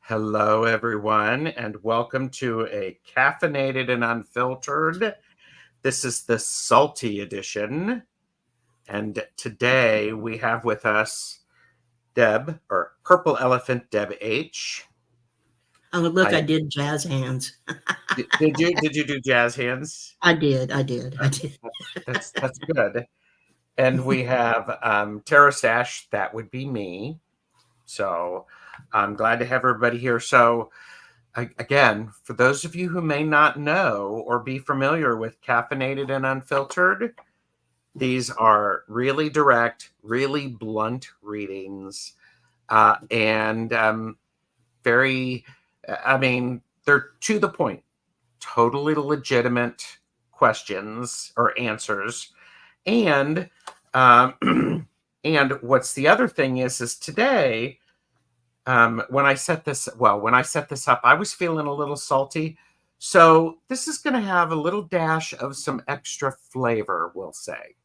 Hello, everyone, and welcome to a Caffeinated and Unfiltered. This is the salty edition, and today we have with us Deb, or Purple Elephant Deb H. Oh, look, I did jazz hands. Did you do jazz hands? I did. That's good. And we have Tara Stash. That would be me. So I'm glad to have everybody here. So again, for those of you who may not know or be familiar with Caffeinated and Unfiltered, these are really direct, really blunt readings, and very, they're to the point, totally legitimate questions or answers. And and what's the other thing is today, when I set this up, I was feeling a little salty. So this is going to have a little dash of some extra flavor, we'll say.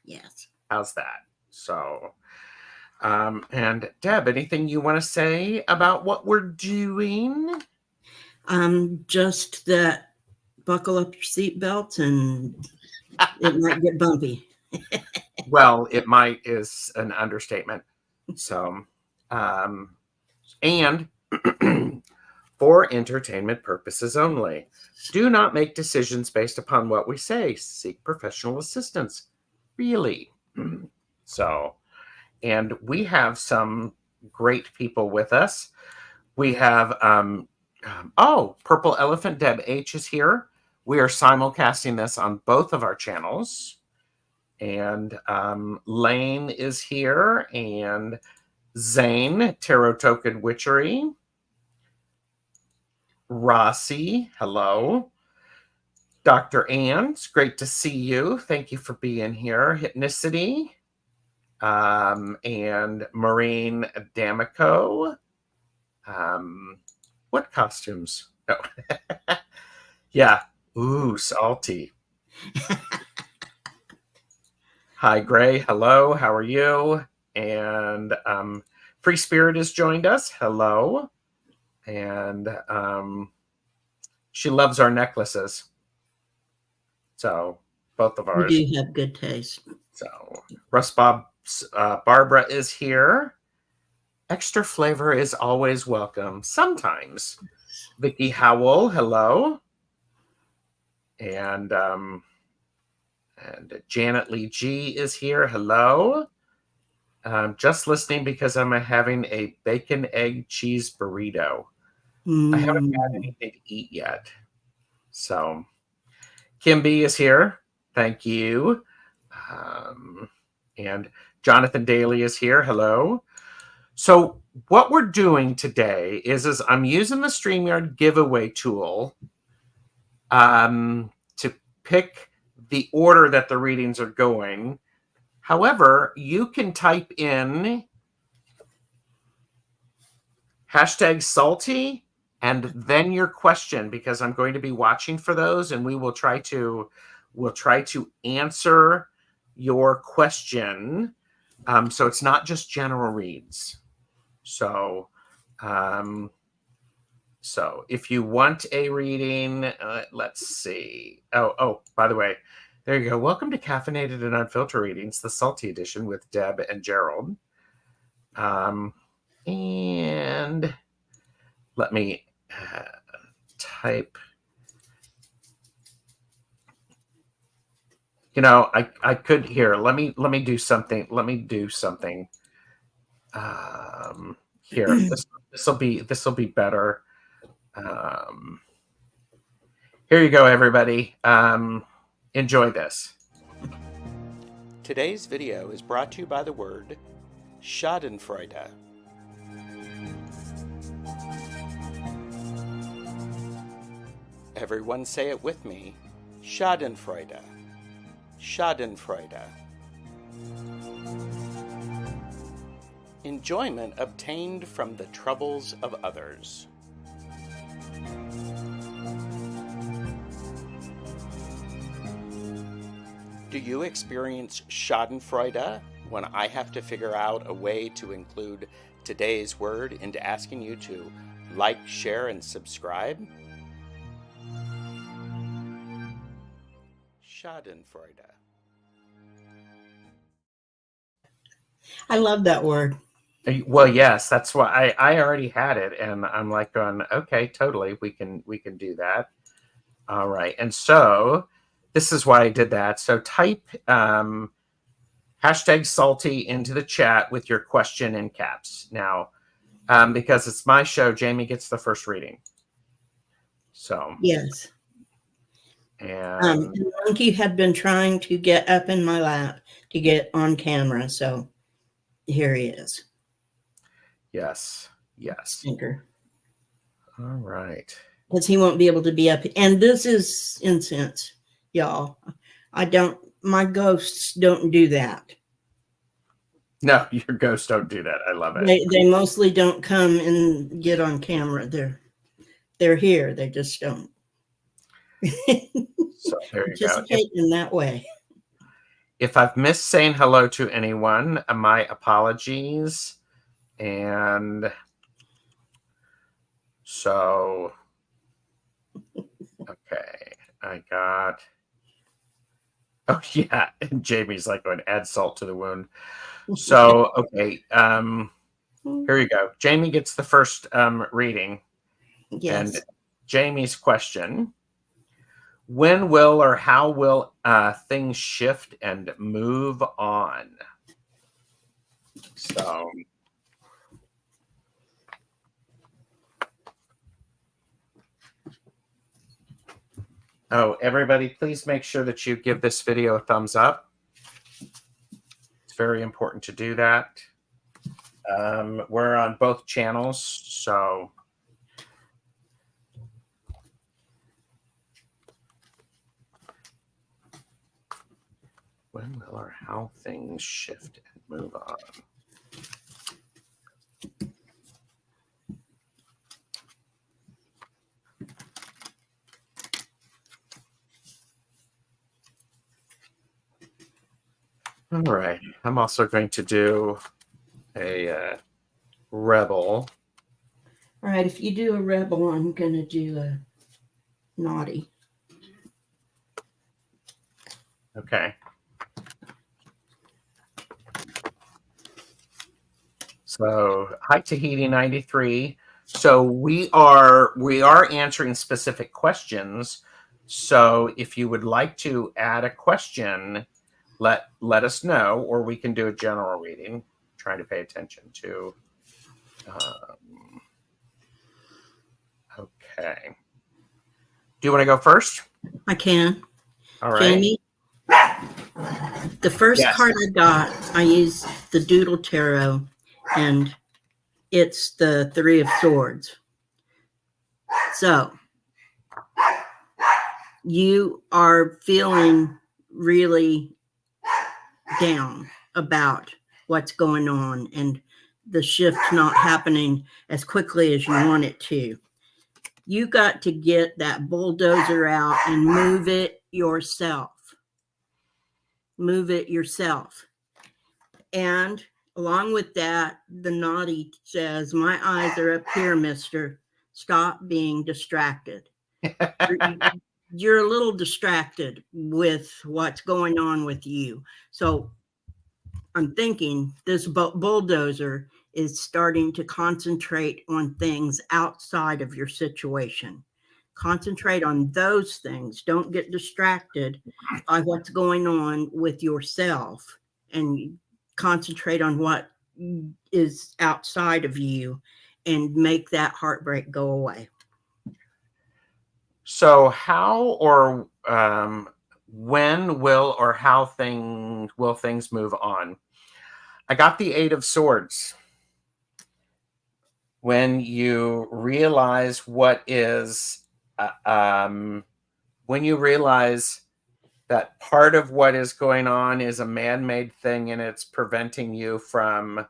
Yes. How's that? So, and Deb, anything you want to say about what we're doing? Just that buckle up your seatbelts and it might get bumpy. Well, it might is an understatement. So, and for entertainment purposes only. Do not make decisions based upon what we say. Seek professional assistance. Really. So, and we have some great people with us. We have, Purple Elephant Deb H is here. We are simulcasting this on both of our channels. And Lane is here, and Zane, Tarot Token Witchery. Rossi, hello. Dr. Ann, it's great to see you. Thank you for being here. Hypnicity, and Maureen D'Amico. What costumes? Oh. Yeah. Ooh, salty. Hi, Gray. Hello. How are you? And Free Spirit has joined us. Hello. And she loves our necklaces. So both of ours. We do have good taste. So Russ Bob's Barbara is here. Extra flavor is always welcome. Sometimes. Vicky Howell, hello. And Janet Lee G is here. Hello. Just listening because I'm having a bacon, egg, cheese burrito. I haven't had anything to eat yet. So Kim B is here. Thank you. And Jonathan Daly is here. Hello. So what we're doing today is I'm using the StreamYard giveaway tool to pick the order that the readings are going. However, you can type in #salty and then your question, because I'm going to be watching for those, and we'll try to answer your question. So it's not just general reads. So if you want a reading, let's see. Oh, by the way, there you go. Welcome to Caffeinated and Unfiltered Readings, the Salty Edition with Deb and Gerald. And let me type. I could here. Let me do something. Here. This will be better. Here you go, everybody. Enjoy this. Today's video is brought to you by the word Schadenfreude. Everyone say it with me. Schadenfreude. Schadenfreude. Enjoyment obtained from the troubles of others. Do you experience Schadenfreude when I have to figure out a way to include today's word into asking you to like, share, and subscribe. Schadenfreude. I love that word. Well, yes, that's why I already had it, and I'm like going, okay, totally, we can do that. All right, and so this is why I did that. So type hashtag salty into the chat with your question in caps. Now, because it's my show, Jamie gets the first reading. So Yes. and The monkey had been trying to get up in my lap to get on camera, so here he is. yes. Stinker. All right. Because he won't be able to be up. And this is incense, y'all. My ghosts don't do that. No, your ghosts don't do that. I love it. They mostly don't come and get on camera. They're here. They just don't So there you go. participate in that way. If I've missed saying hello to anyone, my apologies. And so, okay, I got. Oh yeah, and Jamie's like going add salt to the wound. So okay, here you go. Jamie gets the first reading, Yes. and Jamie's question: when will or how will things shift and move on? So. Oh, everybody, please make sure that you give this video a thumbs up. It's very important to do that. We're on both channels, so when will or how things shift and move on? All right. I'm also going to do a rebel. All right. If you do a rebel, I'm going to do a naughty. Okay. So, hi Tahiti 93. So we are answering specific questions. So if you would like to add a question, let us know, or we can do a general reading. Trying to pay attention to. Okay. Do you want to go first? I can. All right. Jamie, the first card I got, I used the Doodle Tarot, and it's the Three of Swords. So you are feeling really down about what's going on and the shift not happening as quickly as you want it to. You got to get that bulldozer out and move it yourself. Move it yourself. And along with that, the naughty says, my eyes are up here, mister. Stop being distracted. You're a little distracted with what's going on with you. So I'm thinking this bulldozer is starting to concentrate on things outside of your situation. Concentrate on those things. Don't get distracted by what's going on with yourself, and concentrate on what is outside of you and make that heartbreak go away. So how or when will or how things move on? I got the Eight of Swords. When you realize what is, when you realize that part of what is going on is a man-made thing and it's preventing you from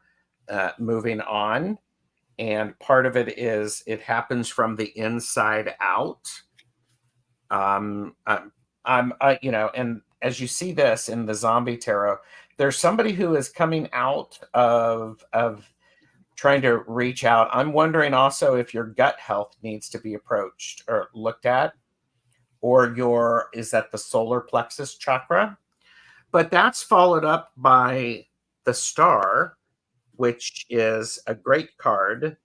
moving on, and part of it is it happens from the inside out. And as you see this in the zombie tarot, there's somebody who is coming out of trying to reach out. I'm wondering also if your gut health needs to be approached or looked at, or is that the solar plexus chakra? But that's followed up by the star, which is a great card,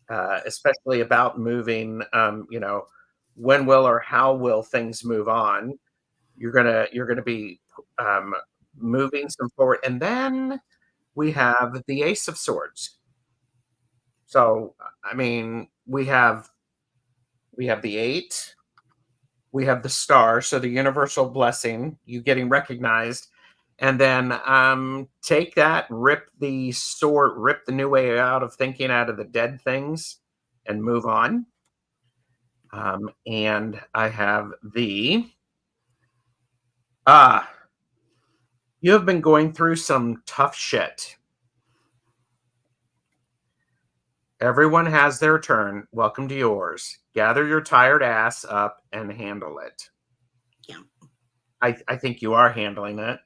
especially about moving. When will or how will things move on? You're gonna be moving some forward, and then we have the Ace of Swords. So I mean, we have the eight, we have the star, so the universal blessing, you getting recognized, and then take that, rip the sword, rip the new way out of thinking out of the dead things, and move on. And I have the you have been going through some tough shit. Everyone has their turn. Welcome to yours. Gather your tired ass up and handle it. Yeah. I think you are handling it.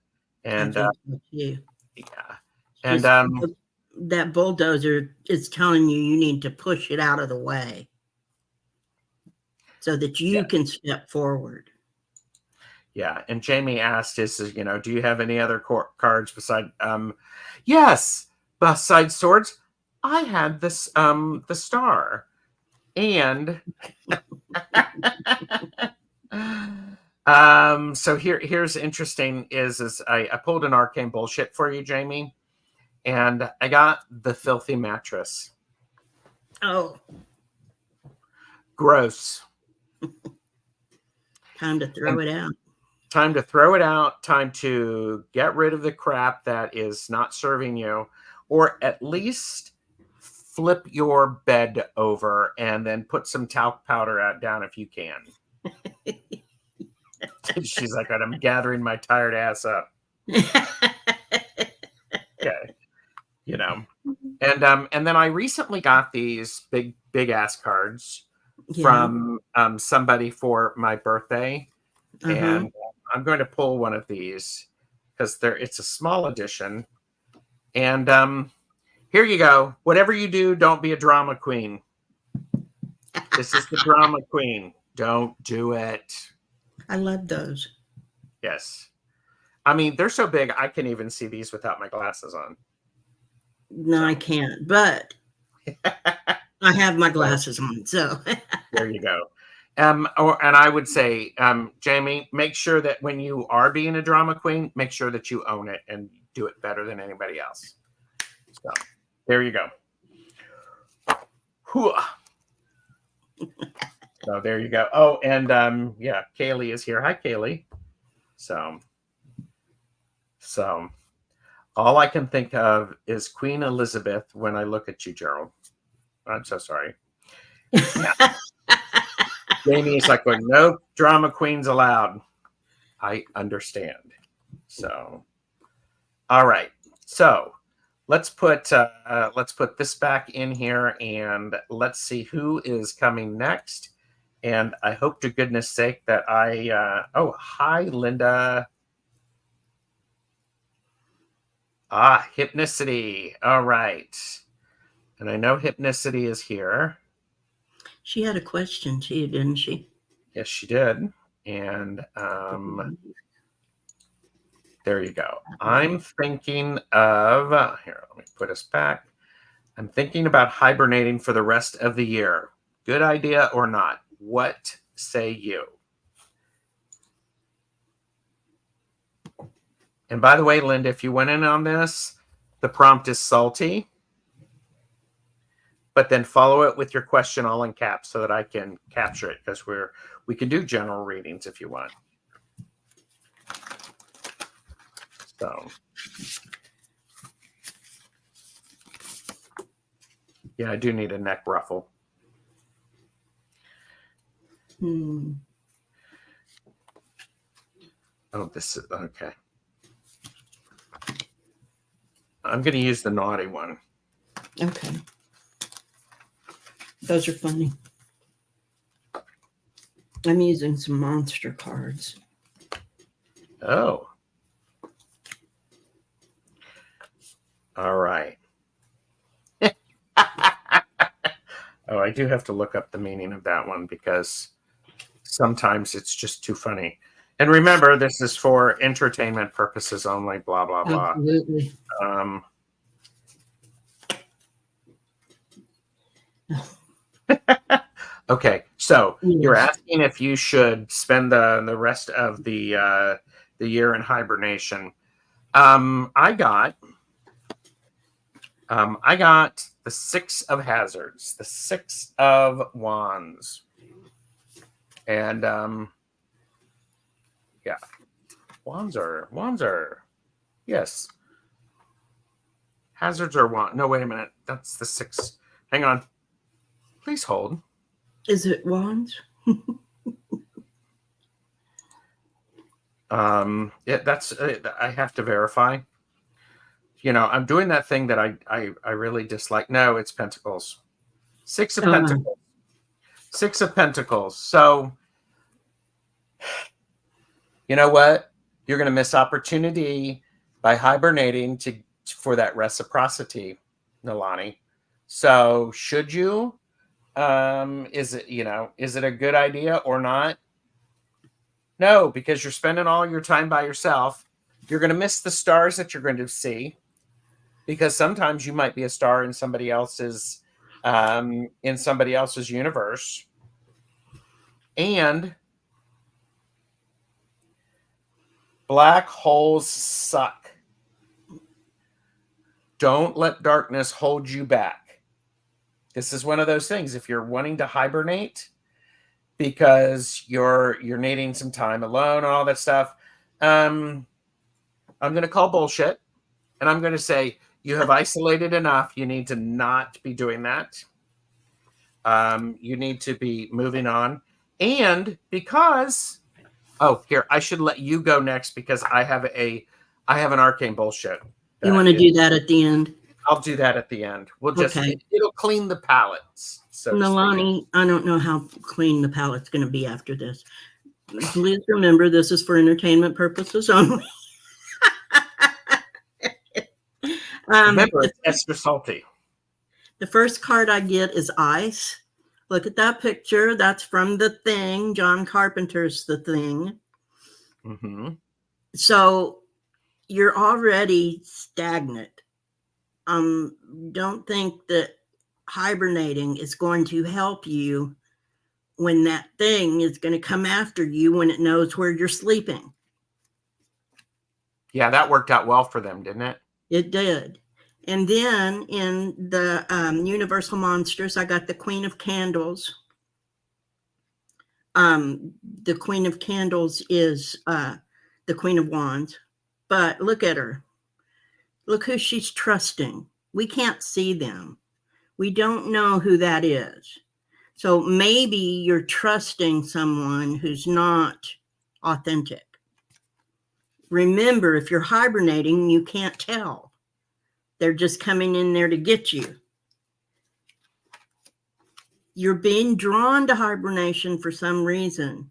And I think so too. yeah. And Just that bulldozer is telling you need to push it out of the way so that you can step forward. yeah. And Jamie asked, do you have any other cards beside yes, besides swords? I had this the star. And so here's interesting is I pulled an arcane bullshit for you, Jamie, and I got the filthy mattress. Oh, gross. Time to throw it out. Time to throw it out. Time to get rid of the crap that is not serving you, or at least flip your bed over and then put some talc powder out down if you can. She's like, I'm gathering my tired ass up. Okay. And then I recently got these big ass cards from somebody for my birthday. And I'm going to pull one of these because it's a small edition. And here you go. Whatever you do, don't be a drama queen. This is the drama queen. Don't do it. I love those. Yes. I mean, they're so big, I can even see these without my glasses on. No, I can't, but I have my glasses on, so. There you go. And I would say, Jamie, make sure that when you are being a drama queen, make sure that you own it and do it better than anybody else. So there you go. So there you go. Oh, and Kaylee is here. Hi, Kaylee. So all I can think of is Queen Elizabeth when I look at you, Gerald. I'm so sorry. Yeah. Jamie is like, no drama queens allowed. I understand. So, all right. So let's put this back in here and let's see who is coming next. And I hope to goodness sake that hi, Linda. Hypnicity. All right. And I know Hypnicity is here. She had a question too, didn't she? Yes, she did. And there you go. I'm thinking of, here, let me put us back. I'm thinking about hibernating for the rest of the year. Good idea or not? What say you? And by the way, Linda, if you went in on this, the prompt is salty. But then follow it with your question all in caps so that I can capture it, because we can do general readings if you want. So, yeah, I do need a neck ruffle. Oh, this is okay. I'm going to use the naughty one. Okay. Those are funny. I'm using some monster cards. Oh. All right. Oh, I do have to look up the meaning of that one because sometimes it's just too funny. And remember, this is for entertainment purposes only, blah, blah, blah. Absolutely. Okay, so you're Yes. asking if you should spend the rest of the year in hibernation. I got the Six of Hazards, the Six of Wands, and yeah, wands are yes, hazards are wand. No, wait a minute, that's the six. Hang on, please hold. Is it wands? Yeah, that's I have to verify. I'm doing that thing that I really dislike. No, it's Pentacles. Six of Pentacles. Six of Pentacles. So, you know what? You're going to miss opportunity by hibernating for that reciprocity, Nalani. So, should you? Is it a good idea or not? No, because you're spending all your time by yourself. You're going to miss the stars that you're going to see, because sometimes you might be a star in somebody else's universe. And black holes suck. Don't let darkness hold you back. This is one of those things. If you're wanting to hibernate because you're needing some time alone and all that stuff, I'm going to call bullshit, and I'm going to say you have isolated enough. You need to not be doing that. You need to be moving on. And because, here, I should let you go next because I have an arcane bullshit. You want to do that at the end? I'll do that at the end. We'll just, Okay. it'll clean the palettes. So Nalani, I don't know how clean the palette's going to be after this. Please remember, this is for entertainment purposes only. Remember, it's extra salty. The first card I get is ice. Look at that picture. That's from The Thing. John Carpenter's The Thing. Mm-hmm. So you're already stagnant. Don't think that hibernating is going to help you when that thing is going to come after you when it knows where you're sleeping. Yeah, that worked out well for them, didn't it? It did. And then in the Universal Monsters, I got the Queen of Candles. The Queen of Candles is the Queen of Wands. But look at her. Look who she's trusting. We can't see them. We don't know who that is. So maybe you're trusting someone who's not authentic. Remember, if you're hibernating, you can't tell. They're just coming in there to get you. You're being drawn to hibernation for some reason.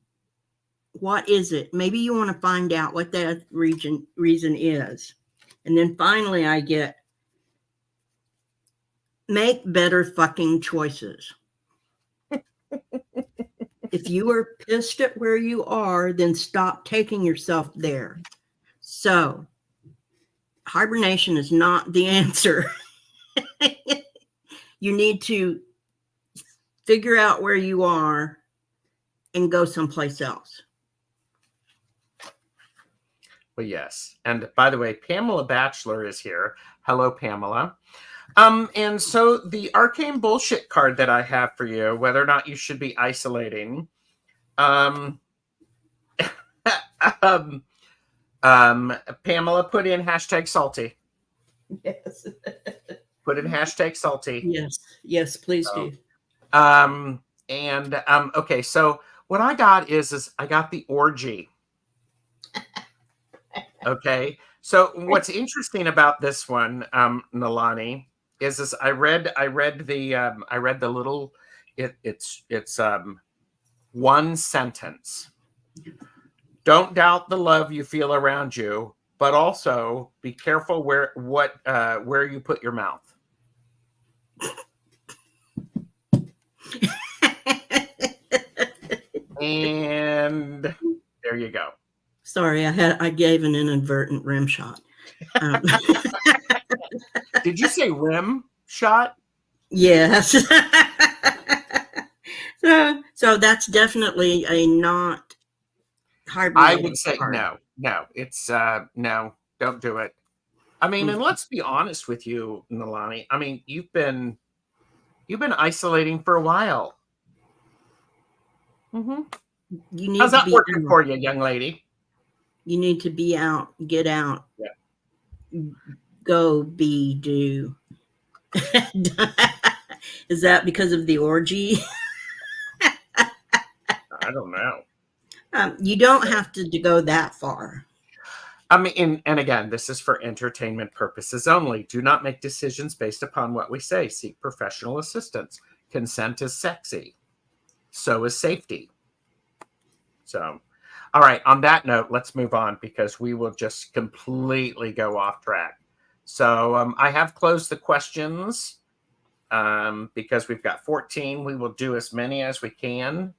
What is it? Maybe you want to find out what that reason is. And then finally I get, make better fucking choices. If you are pissed at where you are, then stop taking yourself there. So hibernation is not the answer. You need to figure out where you are and go someplace else. Well, yes. And by the way, Pamela Batchelor is here. Hello, Pamela. And so the arcane bullshit card that I have for you, whether or not you should be isolating, Pamela put in hashtag salty. Yes. Put in hashtag salty. Yes, please do. Okay, so what I got is I got the orgy. Okay, so what's interesting about this one, Nalani, is I read the little, it's one sentence. Don't doubt the love you feel around you, but also be careful where you put your mouth. And there you go. Sorry, I gave an inadvertent rim shot. Did you say rim shot? Yes. So that's definitely a not I hibernating would say card. no. It's no, don't do it. I mean, and Mm. let's be honest with you, Nalani. I mean, you've been isolating for a while. Mm-hmm. You need How's to that be working out. for you, young lady? You need to be out, get out, Yeah. go, be, do. Is that because of the orgy? I don't know. You don't have to go that far. I mean, and again, this is for entertainment purposes only. Do not make decisions based upon what we say. Seek professional assistance. Consent is sexy. So is safety. So, all right. On that note, let's move on because we will just completely go off track. So, I have closed the questions because we've got 14. We will do as many as we can.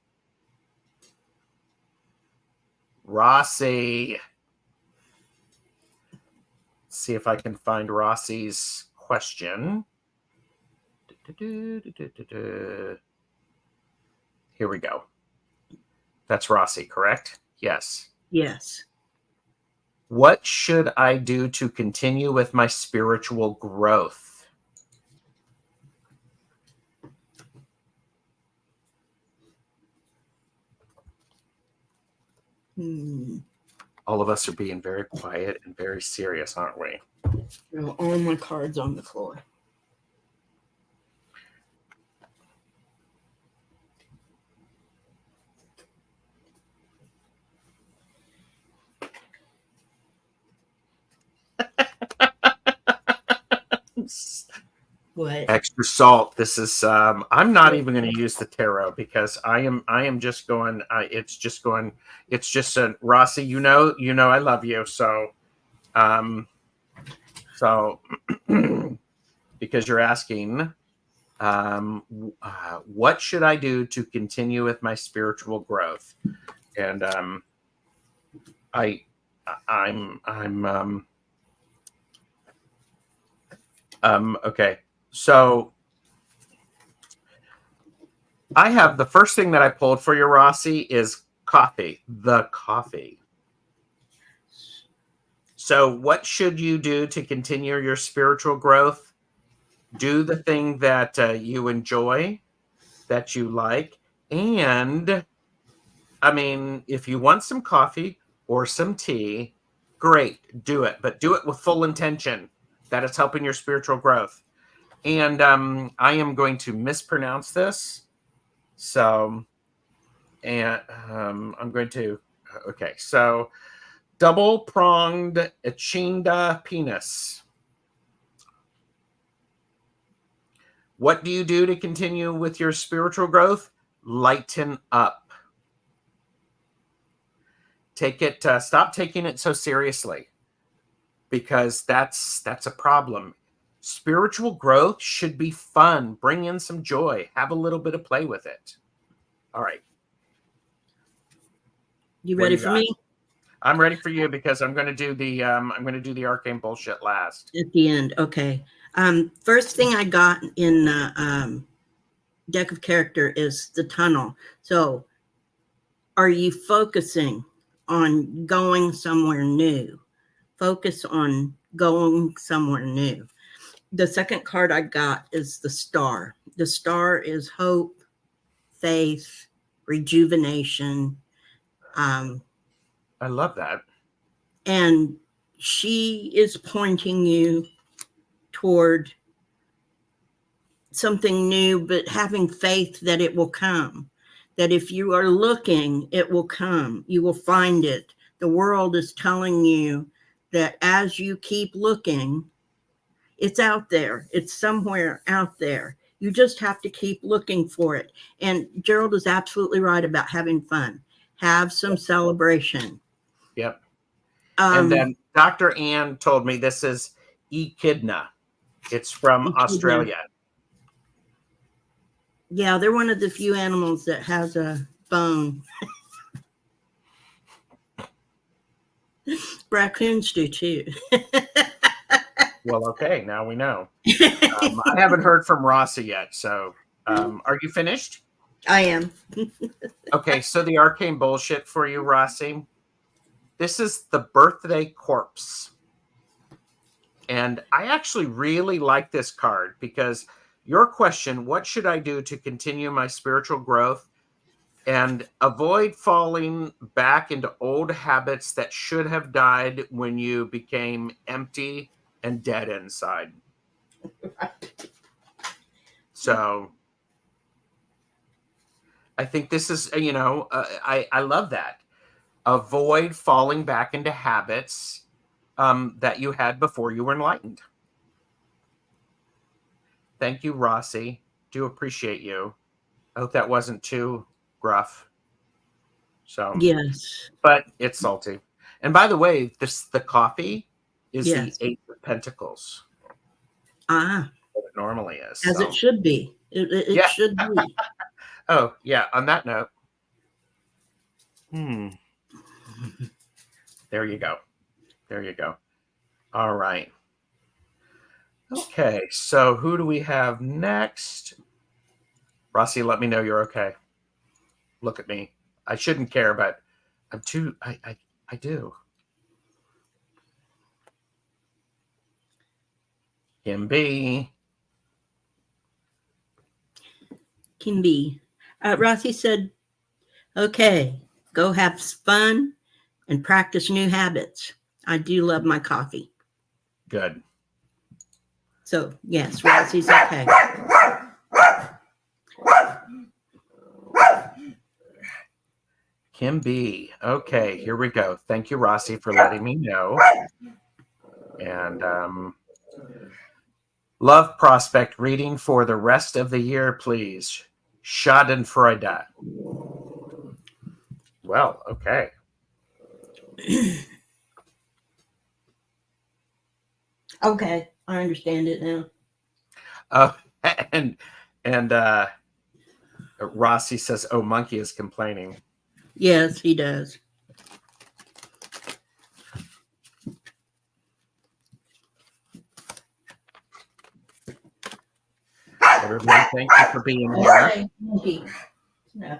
Rossi. See if I can find Rossi's question. Here we go. That's Rossi, correct? Yes. Yes. What should I do to continue with my spiritual growth? All of us are being very quiet and very serious, aren't we? All my cards on the floor. What? Extra salt. This is I'm not even going to use the tarot because I am just going it's just a Rossi, I love you. So so because you're asking what should I do to continue with my spiritual growth? And I'm okay. So I have the first thing that I pulled for you, Rossi, is coffee. The coffee. So what should you do to continue your spiritual growth? Do the thing that you enjoy, that you like, and I mean, if you want some coffee or some tea, great, do it, but do it with full intention that it's helping your spiritual growth. And I am going to mispronounce this. So, and I'm going to, okay, so double pronged echinda penis. What do you do to continue with your spiritual growth? Lighten up. Take it, stop taking it so seriously because that's a problem. Spiritual growth should be fun. Bring in some joy. Have a little bit of play with it. All right. You ready for me? I'm ready for you because I'm going to do the arcane bullshit last. At the end, okay. First thing I got in the deck of character is the tunnel. So, are you focusing on going somewhere new? Focus on going somewhere new. The second card I got is the star. The star is hope, faith, rejuvenation. I love that. And she is pointing you toward something new, but having faith that it will come. That if you are looking, it will come. You will find it. The world is telling you that as you keep looking, it's out there. It's somewhere out there. You just have to keep looking for it. And Gerald is absolutely right about having fun. Have some celebration. Yep. And then Dr. Ann told me this is echidna. It's from Australia. Yeah, they're one of the few animals that has a bone. Raccoons do too. Well, okay, now we know. I haven't heard from Rossi yet, so are you finished? I am. Okay, so the arcane bullshit for you, Rossi. This is the birthday corpse. And I actually really like this card because your question, what should I do to continue my spiritual growth and avoid falling back into old habits that should have died when you became empty and dead inside? So I think this is, I love that. Avoid falling back into habits that you had before you were enlightened. Thank you, Rossi. Do appreciate you. I hope that wasn't too gruff. So, Yes. but it's salty. And by the way, the coffee is the Yes. Eight of Pentacles. Ah, What it normally is. as it should be. It Yeah. should be. Oh, yeah. On that note, there you go. There you go. All right. Okay. So who do we have next? Rossi, let me know you're okay. Look at me. I shouldn't care, but I'm too. I do. Kim B. Can be. Rossi said, okay, go have fun and practice new habits. I do love my coffee. Good. So, yes, Rossi's okay. Kim B. Okay, here we go. Thank you, Rossi, for letting me know. And love prospect reading for the rest of the year, please. Schadenfreude. Well, okay. Okay, I understand it now. And Rossi says, "Oh, monkey is complaining." Yes, he does. Everybody, thank you for being here. No.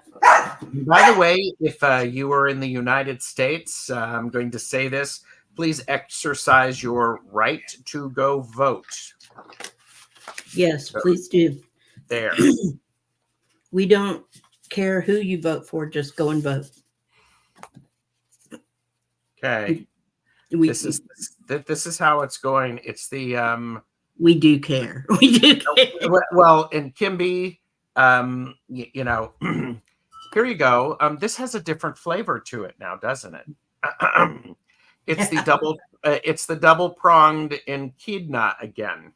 By the way, if you are in the United States, I'm going to say this. Please exercise your right to go vote. Yes, please do. There. We don't care who you vote for, just go and vote. Okay. This is how it's going. It's the we do care. We do care. Well, and Kimby, you know, here you go. This has a different flavor to it now, doesn't it? It's the double pronged echidna again.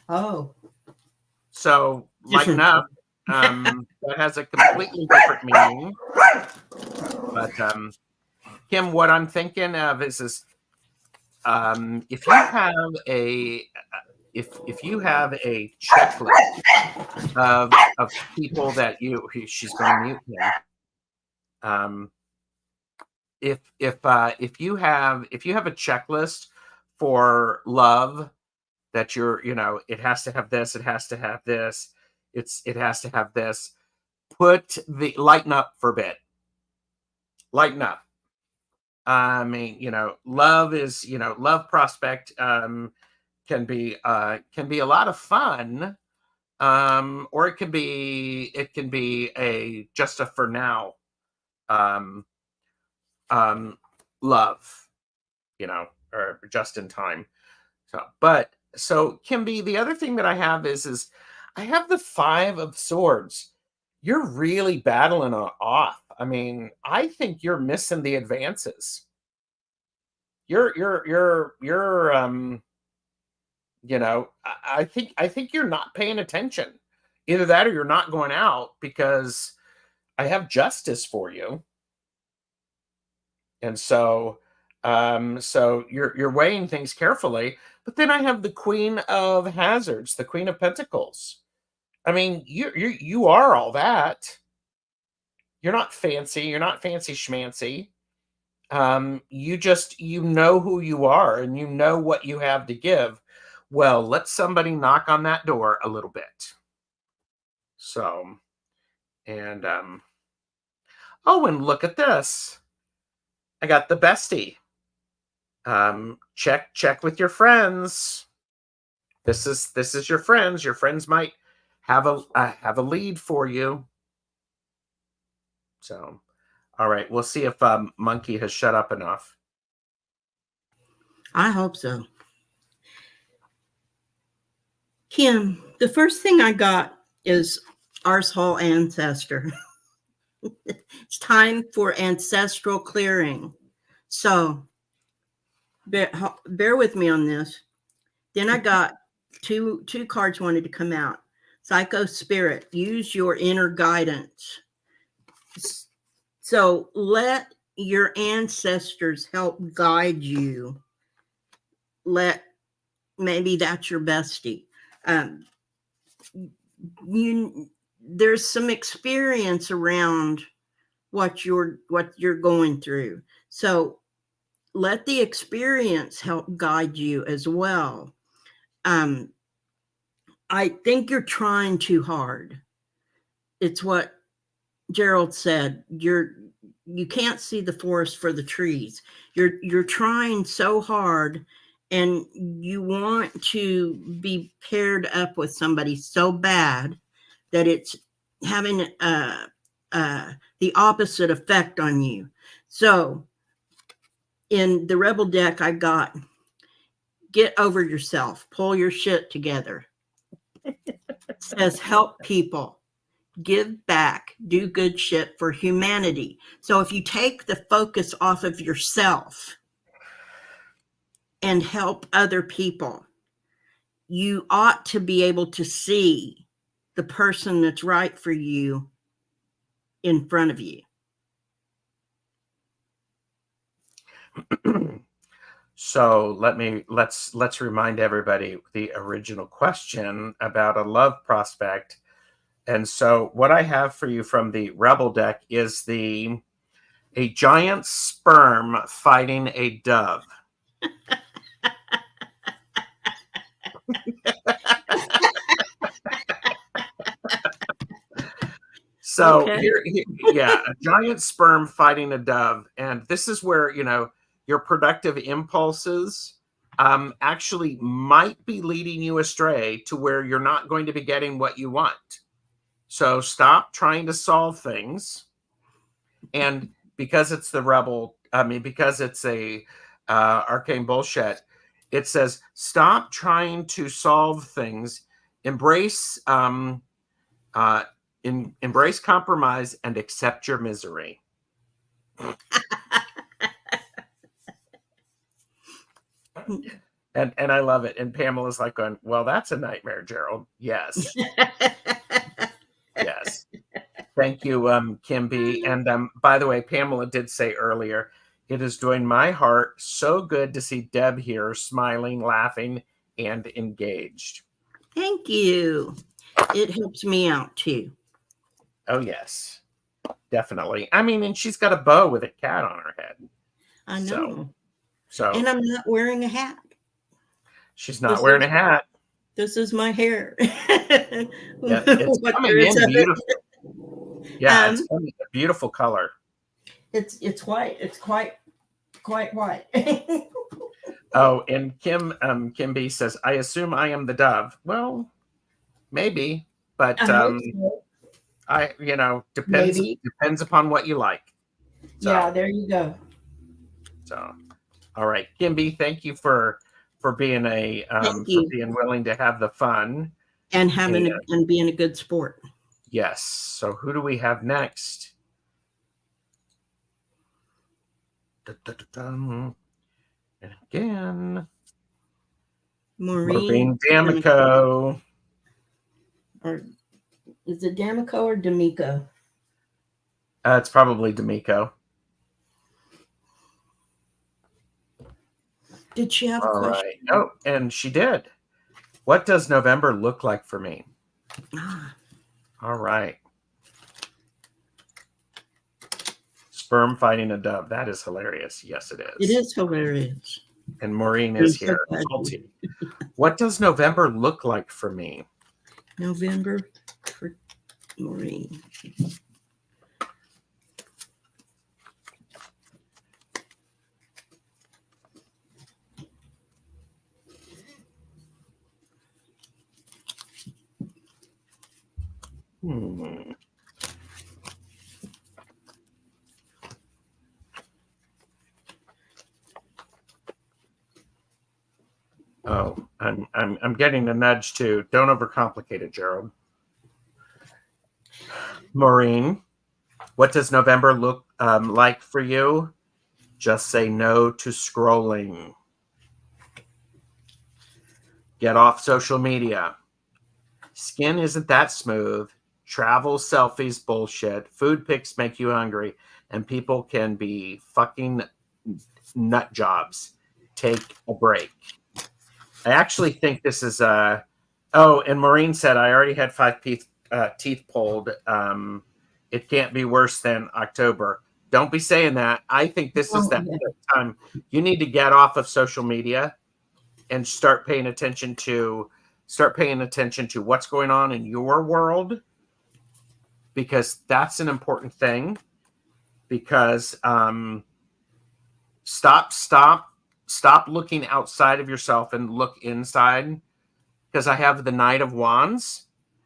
Oh. So lighten up. That has a completely different meaning. But Kim, what I'm thinking of is if you have a checklist of people that she's going to mute him. If you have a checklist for love that it has to have this, it has to have this, it has to have this. Lighten up for a bit. Lighten up. I mean, love is, love prospect can be a lot of fun, or it can be a just a for now love, or just in time. So Kimby, the other thing that I have is I have the 5 of Swords. You're really battling off. I mean, I think you're missing the advances. I think you're not paying attention. Either that or you're not going out, because I have justice for you. And so you're weighing things carefully. But then I have the Queen of Hazards, the Queen of Pentacles. I mean, you are all that. You're not fancy. You're not fancy schmancy. You know who you are and you know what you have to give. Well, let somebody knock on that door a little bit. So, and oh, and look at this. I got the bestie. Check with your friends. This is your friends. Your friends might have a lead for you. So, all right, we'll see if Monkey has shut up enough. I hope so. Kim, the first thing I got is Arsehole Ancestor. It's time for ancestral clearing. So bear with me on this. Then I got two cards wanted to come out. Psycho Spirit, use your inner guidance. So let your ancestors help guide you. Maybe that's your bestie. There's some experience around what you're going through. So let the experience help guide you as well. I think you're trying too hard. It's what Gerald said. You can't see the forest for the trees. You're trying so hard, and you want to be paired up with somebody so bad that it's having the opposite effect on you. So in the Rebel deck, I got get over yourself, pull your shit together. It says help people, give back, do good shit for humanity. So if you take the focus off of yourself and help other people, you ought to be able to see the person that's right for you in front of you. So let's remind everybody the original question about a love prospect. And so what I have for you from the Rebel deck is a giant sperm fighting a dove. So Okay. yeah, a giant sperm fighting a dove. And this is where, your productive impulses actually might be leading you astray to where you're not going to be getting what you want. So stop trying to solve things. And because it's the Rebel, because it's a arcane bullshit, it says stop trying to solve things, embrace embrace compromise and accept your misery. And I love it. And Pamela's like going, well, that's a nightmare, Gerald. Yes. Yes. Thank you, Kim B. And by the way, Pamela did say earlier, it is doing my heart so good to see Deb here smiling, laughing, and engaged. Thank you. It helps me out too. Oh, yes. Definitely. I mean, and she's got a bow with a cat on her head. I know. So and I'm not wearing a hat. She's not wearing a hat. This is my hair. Yeah, it's coming in beautiful. Yeah, it's a beautiful color. It's white. It's quite white. Oh, and Kim B says, I assume I am the dove. Well, maybe, but depends upon what you like. So, yeah, there you go. So, all right, Kim B, thank you for being being willing to have the fun and and being a good sport. Yes. So who do we have next? And again, Maureen D'Amico. Or is it D'Amico or D'Amico? It's probably D'Amico. Did she have a question? Right. Oh, and she did. What does November look like for me? Ah, All right. Sperm fighting a dove. That is hilarious. Yes, it it is. is hilarious. And Maureen I'm is so here. glad you- Salty. What does November look like for me? November for Maureen. Hmm. Oh, I'm getting a nudge too. Don't overcomplicate it, Gerald. Maureen, what does November look like for you? Just say no to scrolling. Get off social media. Skin isn't that smooth. Travel selfies bullshit. Food pics make you hungry, and people can be fucking nut jobs. Take a break. I actually think this is oh, and Maureen said I already had 5 teeth pulled. It can't be worse than October. Don't be saying that. I think this is Oh, that yeah. time you need to get off of social media and start paying attention to what's going on in your world, because that's an important thing. Because stop looking outside of yourself and look inside, because I have the Knight of Wands.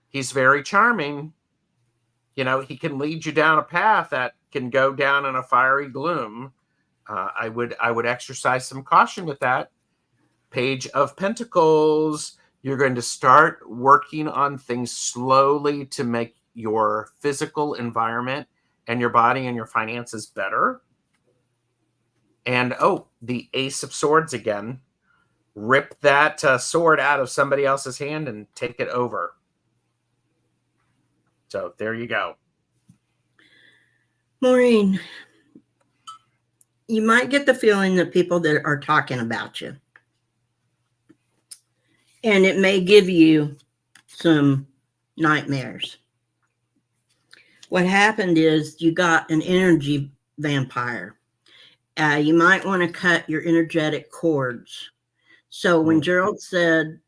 He's very charming. He can lead you down a path that can go down in a fiery gloom. I would exercise some caution with that. Page of Pentacles. You're going to start working on things slowly to make your physical environment and your body and your finances better. And the Ace of Swords again. Rip that sword out of somebody else's hand and take it over. So there you go. Maureen, you might get the feeling that people that are talking about you, and it may give you some nightmares. What happened is you got an energy vampire. You might want to cut your energetic cords. So when Gerald said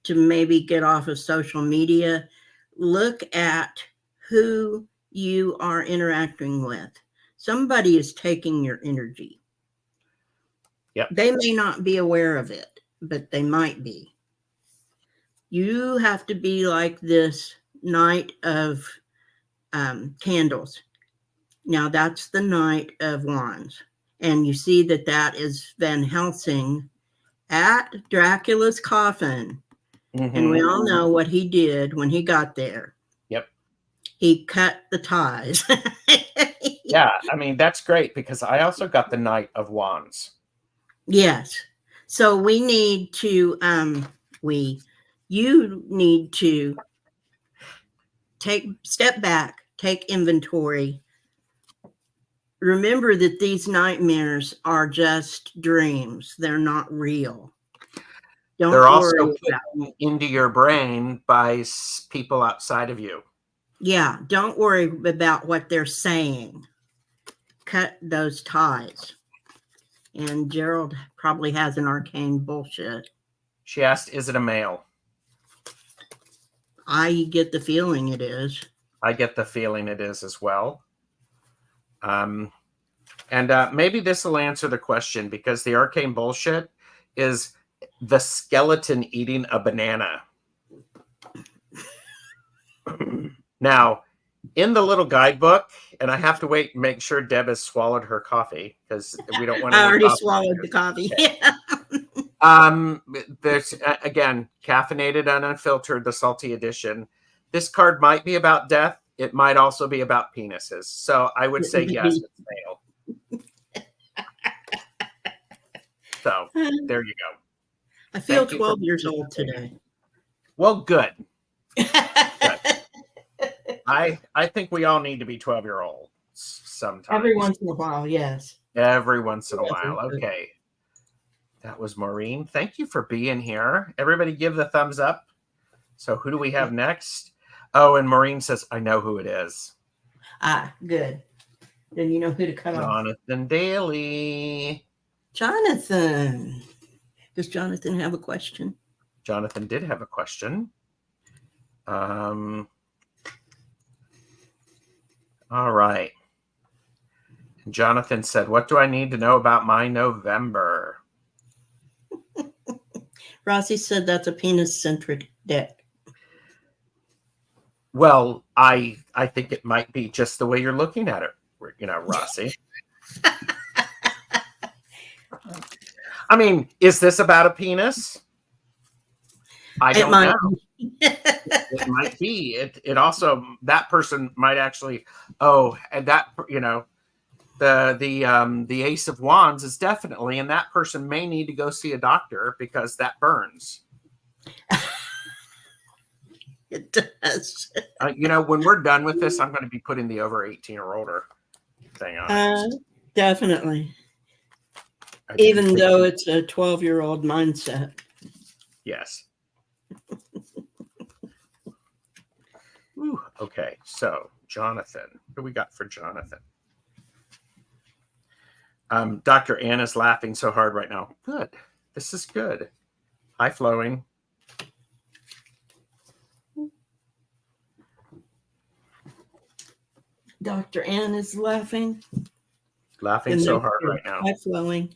to maybe get off of social media, look at who you are interacting with. Somebody is taking your energy. Yep. They may not be aware of it, but they might be. You have to be like this Knight of Candles. Now that's the Knight of Wands. And you see that is Van Helsing at Dracula's coffin. Mm-hmm. And we all know what he did when he got there. Yep. He cut the ties. Yeah, I mean, that's great, because I also got the Knight of Wands. Yes. So we need to, you need to step back, take inventory. Remember that these nightmares are just dreams. They're not real. They're also put into your brain by people outside of you. Yeah, don't worry about what they're saying. Cut those ties. And Gerald probably has an arcane bullshit. She asked, is it a male? I get the feeling it is. I get the feeling it is as well. And maybe this will answer the question, because the arcane bullshit is the skeleton eating a banana. Now, in the little guidebook, and I have to wait and make sure Deb has swallowed her coffee, because we don't want to. I already swallowed the coffee. There's again, Caffeinated and Unfiltered, the salty edition. This card might be about death. It might also be about penises. So I would say yes, it's male. So there you go. I feel 12 years old today. Well, good. I think we all need to be 12-year-olds sometimes. Every once in a while, yes. Every once in a while. Okay. That was Maureen. Thank you for being here. Everybody give the thumbs up. So who do we have next? Oh, and Maureen says, I know who it is. Ah, good. Then you know who to cut off. Jonathan Daly. Jonathan. Does Jonathan have a question? Jonathan did have a question. All right. Jonathan said, what do I need to know about my November? Rossi said that's a penis-centric deck. Well, I think it might be just the way you're looking at it, Rossi. I mean, is this about a penis? I don't know. It might be. It also, that person might actually, and that, the Ace of Wands is definitely, and that person may need to go see a doctor because that burns. It does. When we're done with this, I'm going to be putting the over 18 or older thing on. Definitely. Even though it's a 12-year-old mindset. Yes. Ooh, okay, so Jonathan, what do we got for Jonathan? Dr. Anna's laughing so hard right now. Good. This is good. High flowing. Dr. Ann is laughing. Laughing so hard right now. High flowing.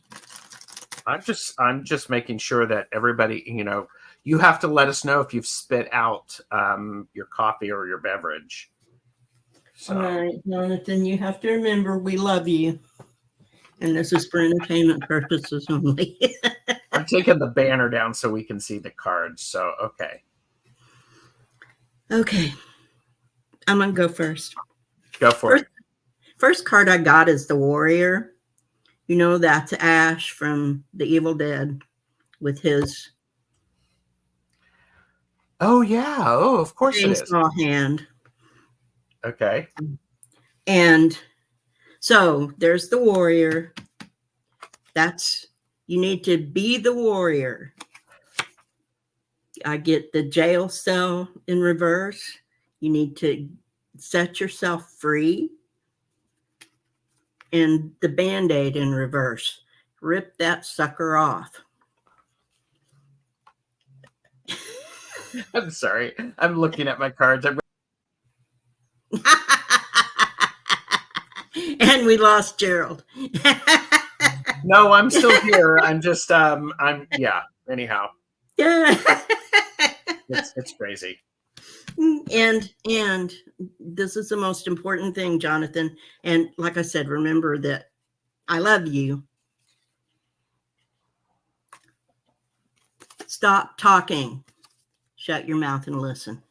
I'm just making sure that everybody, you have to let us know if you've spit out your coffee or your beverage. So. All right, Jonathan, you have to remember we love you. And this is for entertainment purposes only. I'm taking the banner down so we can see the cards. So, okay. Okay. I'm going to go first. Go for it. First card I got is the Warrior. That's Ash from The Evil Dead with his... Oh, yeah. Oh, of course it is. Hand. Okay. And so there's the Warrior. You need to be the warrior. I get the jail cell in reverse. You need to set yourself free. And the Band-Aid in reverse. Rip that sucker off. I'm sorry. I'm looking at my cards. And we lost Gerald. No, I'm still here. I'm just, anyhow. Yeah. It's crazy. And this is the most important thing, Jonathan. And like I said, remember that I love you. Stop talking. Shut your mouth and listen.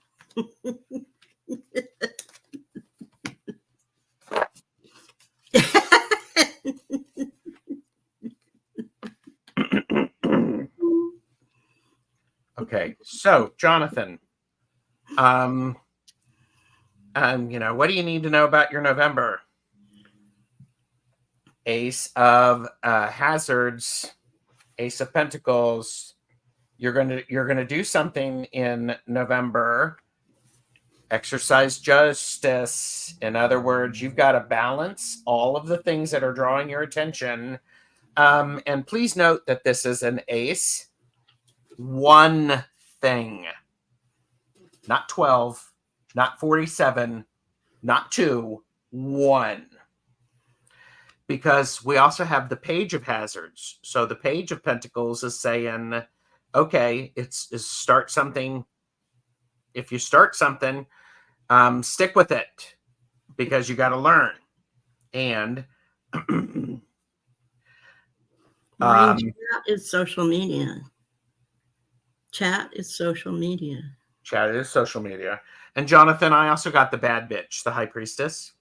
Okay, so Jonathan, what do you need to know about your November? Ace of Hazards, Ace of Pentacles. You're gonna do something in November. Exercise justice. In other words, you've got to balance all of the things that are drawing your attention. And please note that this is an ace. One thing. Not 12, not 47, not 2, 1. Because we also have the Page of Hazards. So the Page of Pentacles is saying, okay, it's start something. If you start something, stick with it because you got to learn. And Chat is social media. Chat is social media. Chat is social media. And Jonathan, I also got the bad bitch, the High Priestess.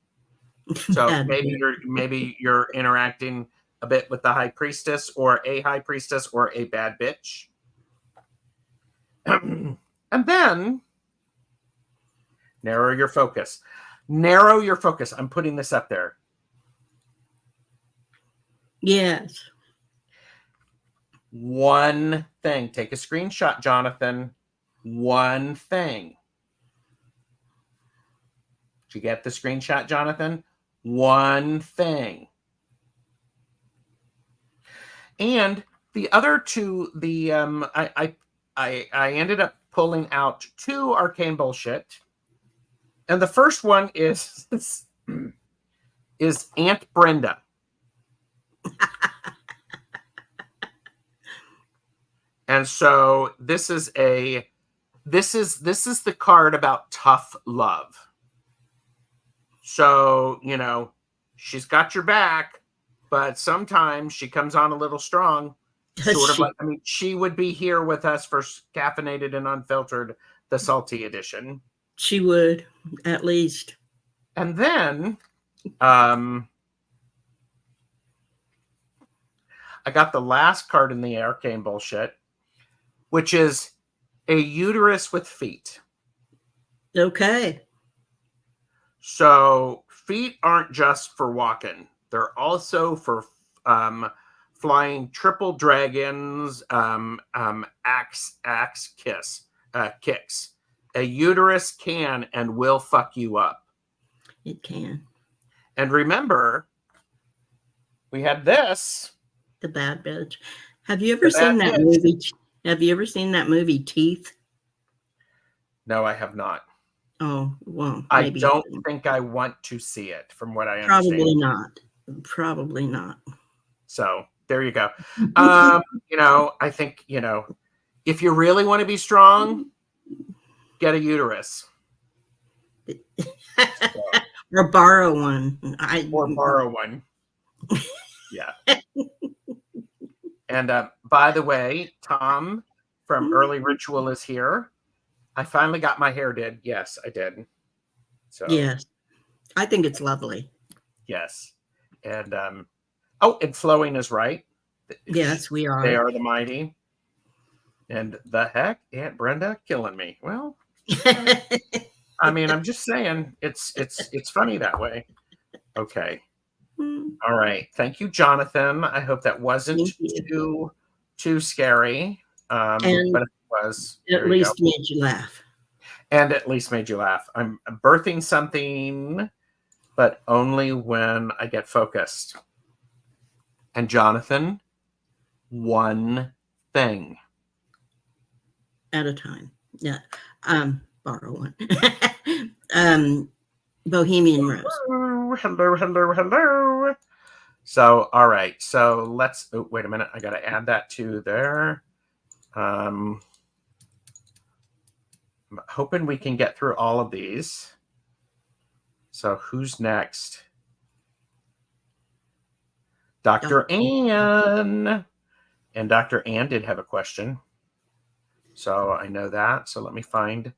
So maybe you're interacting a bit with the High Priestess or a High Priestess or a bad bitch. And then narrow your focus. Narrow your focus. I'm putting this up there. Yes. One thing. Take a screenshot, Jonathan. One thing. Did you get the screenshot, Jonathan? One thing. And the other two, I ended up pulling out 2 arcane bullshit. And the first one is Aunt Brenda. And so this is the card about tough love. So, she's got your back, but sometimes she comes on a little strong. Sort of like, she would be here with us for Caffeinated and Unfiltered, the salty edition. She would, at least. And then I got the last card in the arcane bullshit, which is a uterus with feet. Okay. So feet aren't just for walking. They're also for flying triple dragons, axe kicks. A uterus can and will fuck you up. It can. And remember, we had this. The Bad Bitch. Have you ever seen that movie? Have you ever seen that movie Teeth? No, I have not. Oh, well, I don't think I want to see it, from what I understand. Probably not. So there you go. I think, if you really want to be strong, get a uterus. Or borrow one. Or borrow one. Yeah. And by the way, Tom from Early Ritual is here. I finally got my hair did. Yes, I did. So yes, I think it's lovely. Yes. And and flowing is right. Yes, we are. They are the mighty. And the heck, Aunt Brenda killing me. Well, I mean, I'm just saying it's funny that way. Okay. All right. Thank you, Jonathan. I hope that wasn't too scary. But it was. At least made you laugh. And at least made you laugh. I'm birthing something, but only when I get focused. And Jonathan, one thing. At a time. Yeah. Borrow one. Bohemian Rose. Hello. So, all right. So let's, wait a minute. I got to add that to there. I'm hoping we can get through all of these. So who's next? Dr. Ann. And Dr. Ann did have a question. So I know that. So let me find.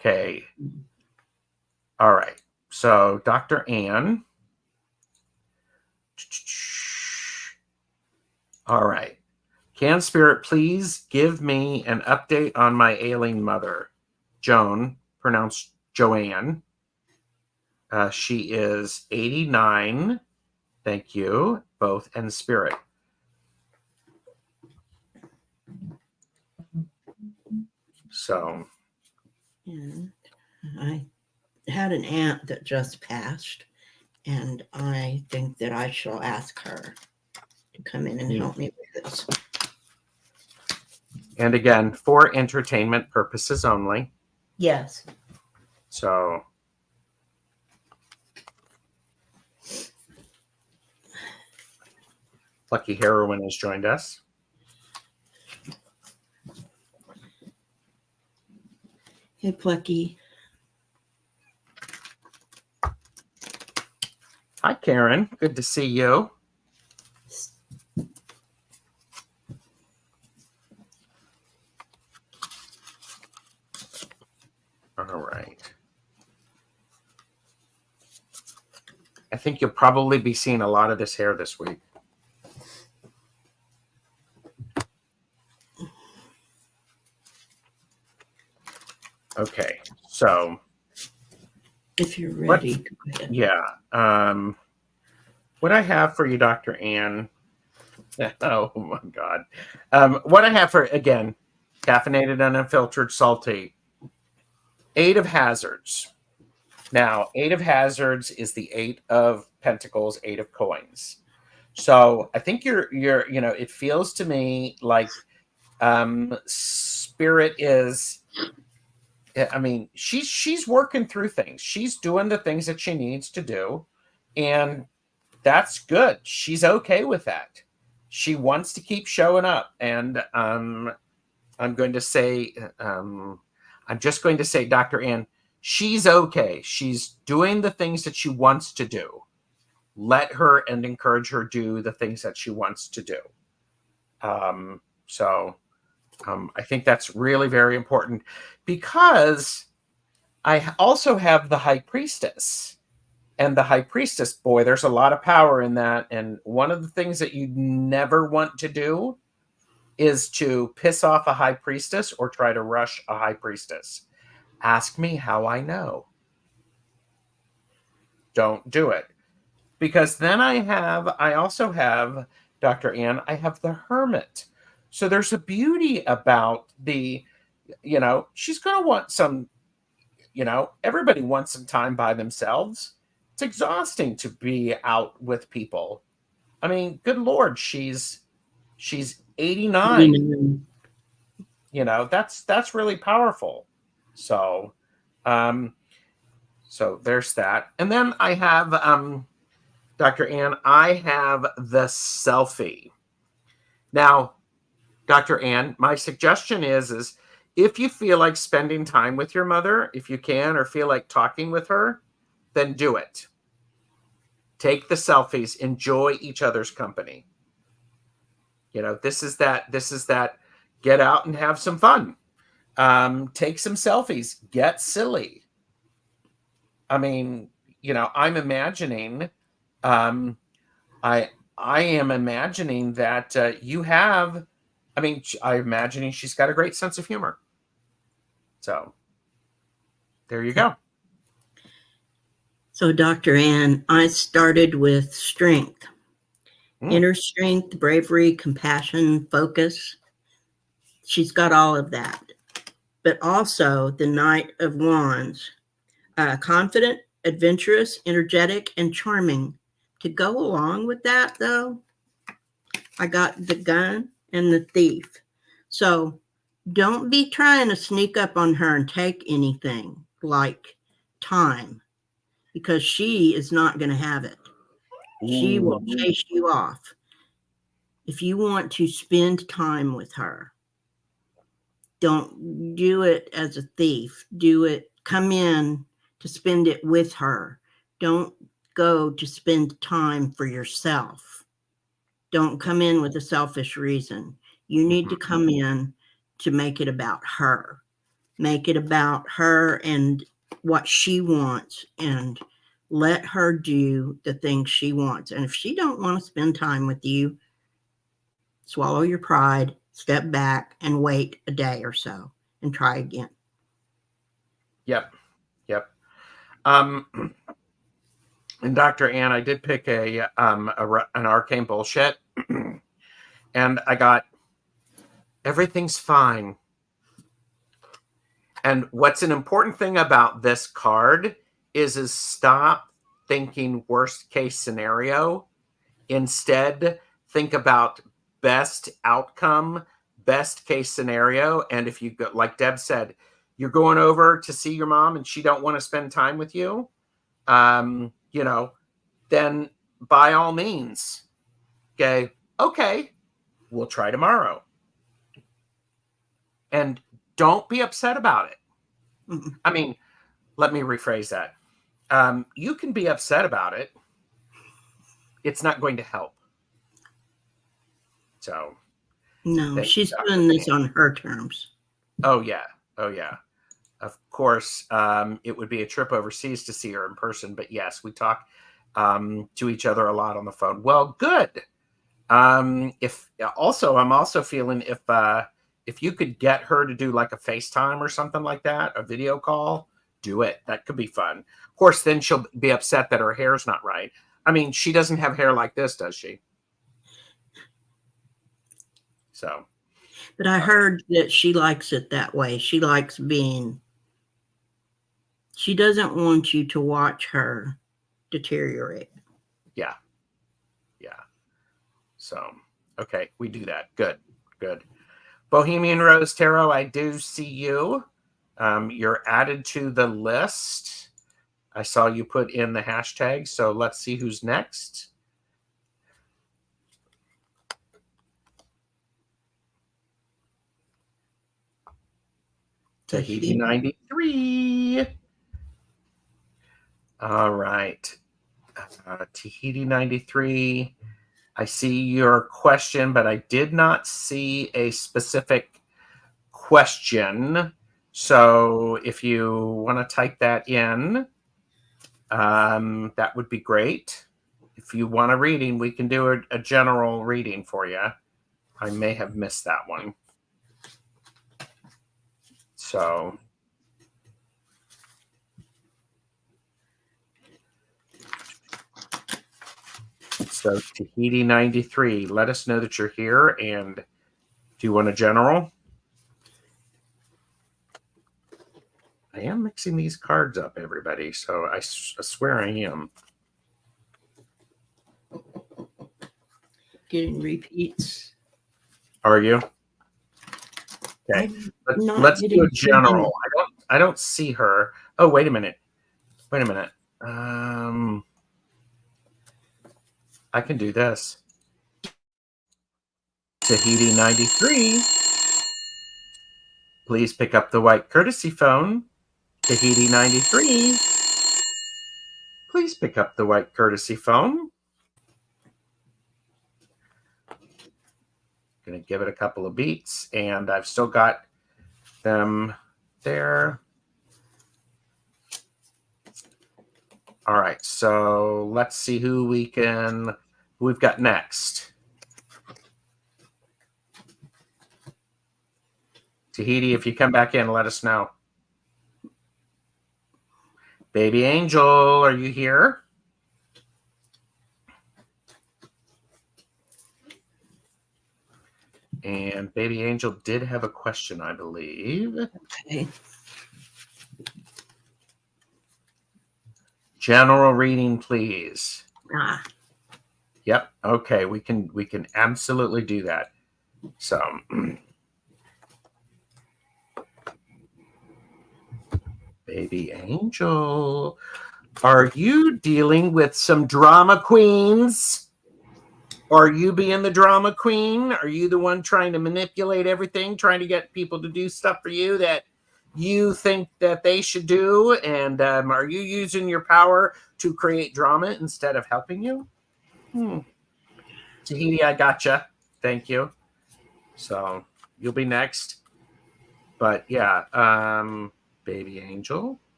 Okay. All right. So Dr. Ann. All right. Can Spirit please give me an update on my ailing mother, Joan, pronounced Joanne. She is 89. Thank you, both, and Spirit. So. And I had an aunt that just passed, and I think that I shall ask her to come in and help me with this. And again, for entertainment purposes only. Yes. So. Lucky Heroine has joined us. Hey, Plucky. Hi, Karen. Good to see you. All right. I think you'll probably be seeing a lot of this hair this week. Okay, so if you're ready, go ahead. Yeah. What I have for you, Dr. Ann, Oh my God. What I have for, again, caffeinated and unfiltered salty, 8 of Hazards. Now, 8 of Hazards is the 8 of Pentacles, 8 of Coins. So I think it feels to me like Spirit is, I mean, she's working through things. She's doing the things that she needs to do. And that's good. She's okay with that. She wants to keep showing up. And I'm going to say, I'm just going to say, Dr. Ann, she's okay. She's doing the things that she wants to do. Let her and encourage her do the things that she wants to do. So I think that's really very important, because I also have the High Priestess. And the High Priestess, boy, there's a lot of power in that. And one of the things that you never want to do is to piss off a High Priestess or try to rush a High Priestess. Ask me how I know. Don't do it. Because then I also have, Dr. Ann, I have the Hermit. So there's a beauty about she's going to want some, everybody wants some time by themselves. It's exhausting to be out with people. I mean, good Lord, she's 89. That's really powerful. So, so there's that. And then I have, Dr. Ann, I have the Selfie. Now, Dr. Ann, my suggestion is if you feel like spending time with your mother, if you can, or feel like talking with her, then do it. Take the selfies, enjoy each other's company. This is that get out and have some fun. Take some selfies, get silly. I mean, I'm imagining, I am imagining that you have, I'm imagining she's got a great sense of humor. So there you go. So, Dr. Ann, I started with strength, inner strength, bravery, compassion, focus. She's got all of that. But also the Knight of Wands, confident, adventurous, energetic, and charming. To go along with that, though, I got the Gun and the Thief. So don't be trying to sneak up on her and take anything like time, because she is not going to have it. She will chase you off. If you want to spend time with her, don't do it as a thief. Come in to spend it with her. Don't go to spend time for yourself. Don't come in with a selfish reason. You need to come in to make it about her. Make it about her and what she wants, and let her do the things she wants. And if she don't want to spend time with you, swallow your pride, step back, and wait a day or so and try again. Yep. And Dr. Ann, I did pick an arcane bullshit, and I got everything's fine. And what's an important thing about this card is stop thinking worst case scenario. Instead, think about best outcome, best case scenario. And if you go, like Deb said, you're going over to see your mom and she don't want to spend time with you, then by all means, okay, we'll try tomorrow. And don't be upset about it. I mean, let me rephrase that. You can be upset about it. It's not going to help. So. No, she's doing this on her terms. Oh, yeah. Of course, it would be a trip overseas to see her in person. But yes, we talk to each other a lot on the phone. Well, good. I'm also feeling if you could get her to do like a FaceTime or something like that, a video call, do it. That could be fun. Of course, then she'll be upset that her hair's not right. I mean, she doesn't have hair like this, does she? So, But I heard that she likes it that way. She likes she doesn't want you to watch her deteriorate. yeah. Yeah. So, okay, we do that. Good. Good. Bohemian Rose Tarot, I do see you. You're added to the list. I saw you put in the hashtag, so let's see who's next. Tahiti 93. All right. Tahiti 93. I see your question, but I did not see a specific question. So if you want to type that in, that would be great. If you want a reading, we can do a general reading for you. I may have missed that one. So Tahiti 93, let us know that you're here. And do you want a general? I am mixing these cards up, everybody. So I swear I am. Getting repeats. Are you? Okay. Let's do a general. I don't see her. Oh, wait a minute. Wait a minute. I can do this. Tahiti 93. Please pick up the white courtesy phone. Tahiti 93. Please pick up the white courtesy phone. Going to give it a couple of beats, and I've still got them there. All right, so let's see who we've got next. Tahiti, if you come back in, let us know. Baby Angel, are you here? And Baby Angel did have a question, I believe. Okay. General reading, please. Yep. Okay. We can absolutely do that. So, Baby Angel, are you dealing with some drama queens? Are you being the drama queen? Are you the one trying to manipulate everything, trying to get people to do stuff for you that you think that they should do? And are you using your power to create drama instead of helping you? Tahiti, I gotcha. Thank you. So you'll be next. But yeah, Baby Angel,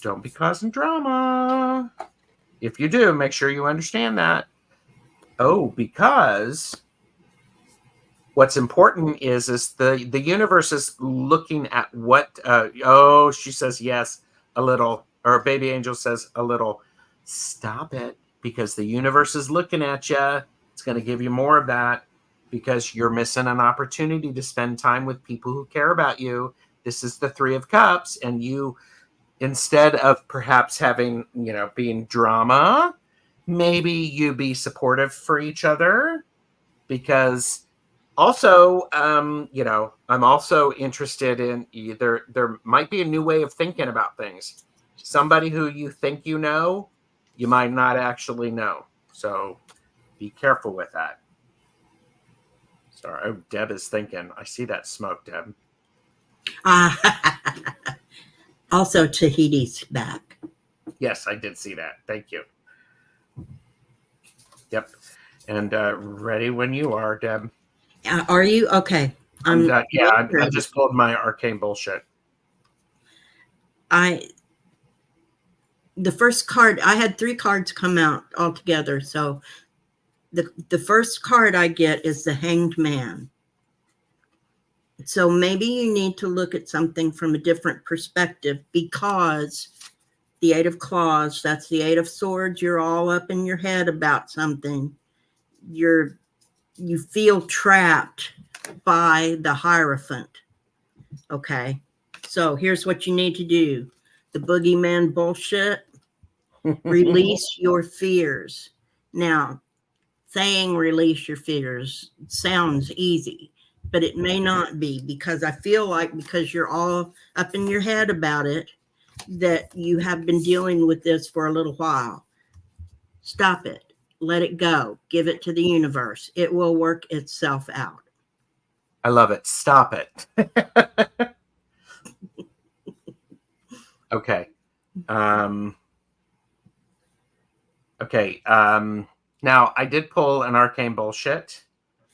don't be causing drama. If you do, make sure you understand that. Oh, because what's important is the universe is looking at what she says yes a little, or Baby Angel says a little. Stop it, because the universe is looking at you. It's going to give you more of that, because you're missing an opportunity to spend time with people who care about you. This is the Three of Cups, and you, instead of perhaps having, being drama, maybe you be supportive for each other. Because also, I'm also interested in there might be a new way of thinking about things. Somebody who you think you know, you might not actually know. So be careful with that. Sorry. Oh, Deb is thinking. I see that smoke, Deb. Also, Tahiti's back. Yes, I did see that. Thank you. Yep. And ready when you are, Deb. Are you? Okay. I just pulled my arcane bullshit. The first card, I had 3 cards come out altogether. So the first card I get is the Hanged Man. So maybe you need to look at something from a different perspective, because the 8 of Claws, that's the 8 of Swords. You're all up in your head about something. You're you feel trapped by the Hierophant. Okay. So here's what you need to do. The boogeyman bullshit, release your fears. Now, saying release your fears sounds easy, but it may not be, because I feel like because you're all up in your head about it, that you have been dealing with this for a little while. Stop it. Let it go. Give it to the universe. It will work itself out. I love it. Stop it. Okay. Okay. Now, I did pull an arcane bullshit.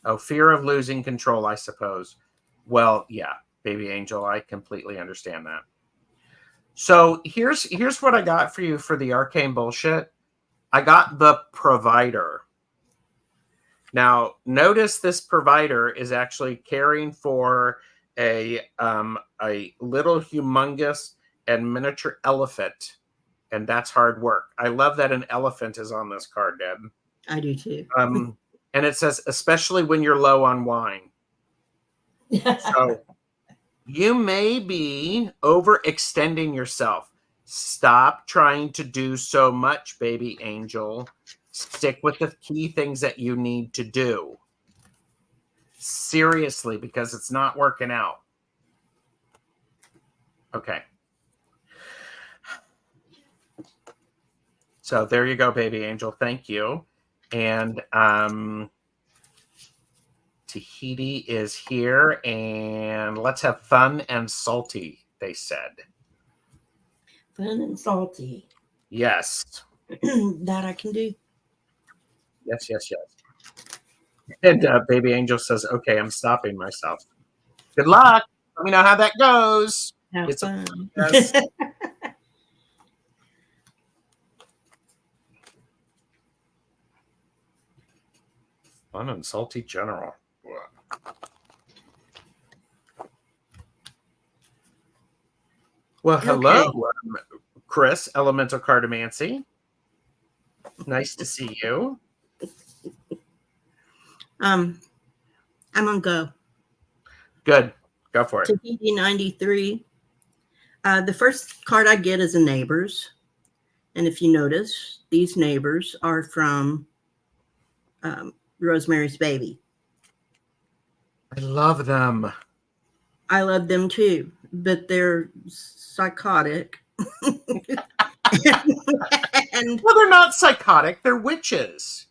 Oh, fear of losing control, I suppose. Well, yeah, baby angel, I completely understand that. So here's what I got for you for the arcane bullshit. I got the provider. Now, notice this provider is actually caring for a little humongous and miniature elephant, and that's hard work. I love that an elephant is on this card, Deb. I do too. And it says, especially when you're low on wine. So you may be overextending yourself. Stop trying to do so much, baby angel. Stick with the key things that you need to do. Seriously, because it's not working out. Okay. So there you go, baby angel. Thank you. And Tahiti is here, and let's have fun and salty, they said. Fun and salty. Yes. That I can do. Yes. And baby angel says, okay, I'm stopping myself. Good luck. Let me know how that goes. Have It's fun. Yes. Fun and salty general. Well, hello, Chris, Elemental Cartomancy. Nice to see you. I'm gonna go. Good. Go for it. Tahiti 93. The first card I get is a neighbors. And if you notice, these neighbors are from Rosemary's Baby. I love them. I love them too, but they're psychotic. And well, they're not psychotic. They're witches.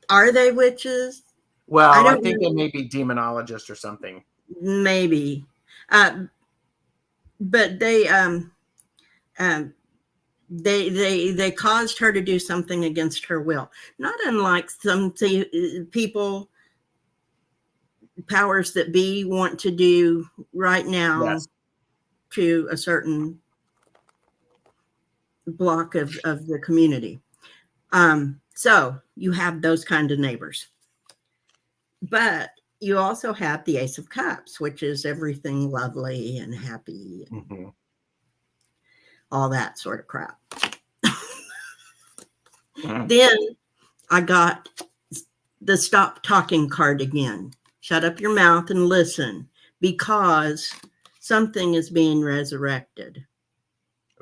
Are they witches? Well, I think it may be demonologist or something. Maybe. But they caused her to do something against her will. Not unlike some people, powers that be, want to do right now to a certain block of the community. So you have those kind of neighbors. But you also have the Ace of Cups, which is everything lovely and happy and all that sort of crap. Then I got the stop talking card again. Shut up your mouth and listen, because something is being resurrected.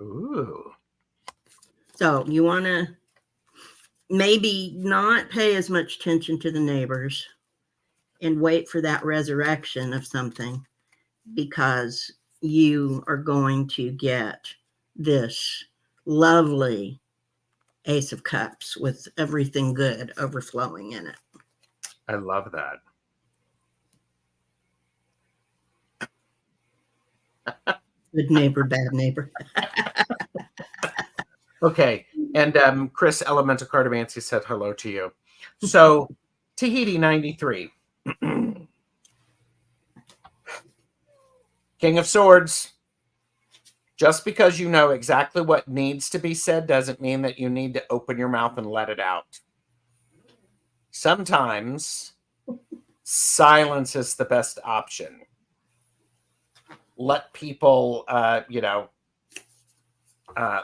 Ooh. So you want to maybe not pay as much attention to the neighbors and wait for that resurrection of something, because you are going to get this lovely Ace of Cups with everything good overflowing in it. I love that. Good neighbor, bad neighbor. Okay. And Chris, Elemental Cartomancy, said hello to you. So Tahiti 93. King of Swords. Just because you know exactly what needs to be said doesn't mean that you need to open your mouth and let it out. Sometimes silence is the best option. Let people,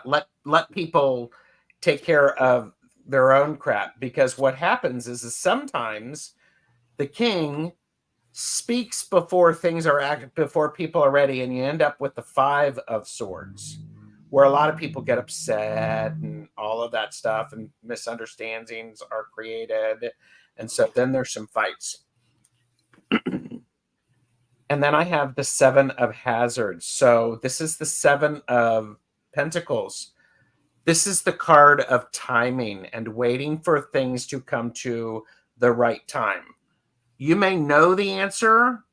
let people take care of their own crap, because what happens is sometimes the king speaks before before people are ready, and you end up with the 5 of Swords, where a lot of people get upset and all of that stuff, and misunderstandings are created, and so then there's some fights. And then I have the 7 of Hazards. So this is the 7 of Pentacles. This is the card of timing and waiting for things to come to the right time. You may know the answer,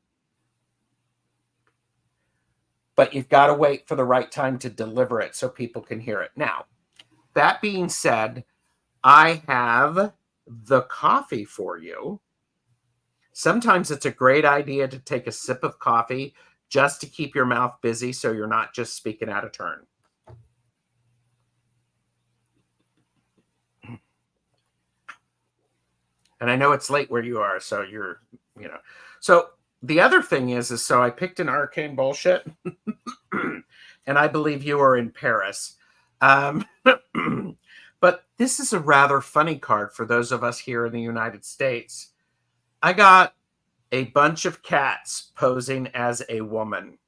but you've got to wait for the right time to deliver it so people can hear it. Now, that being said, I have the coffee for you. Sometimes it's a great idea to take a sip of coffee just to keep your mouth busy so you're not just speaking out of turn. And I know it's late where you are, so you're, So the other thing is so I picked an arcane bullshit, and I believe you are in Paris. But this is a rather funny card for those of us here in the United States. I got a bunch of cats posing as a woman.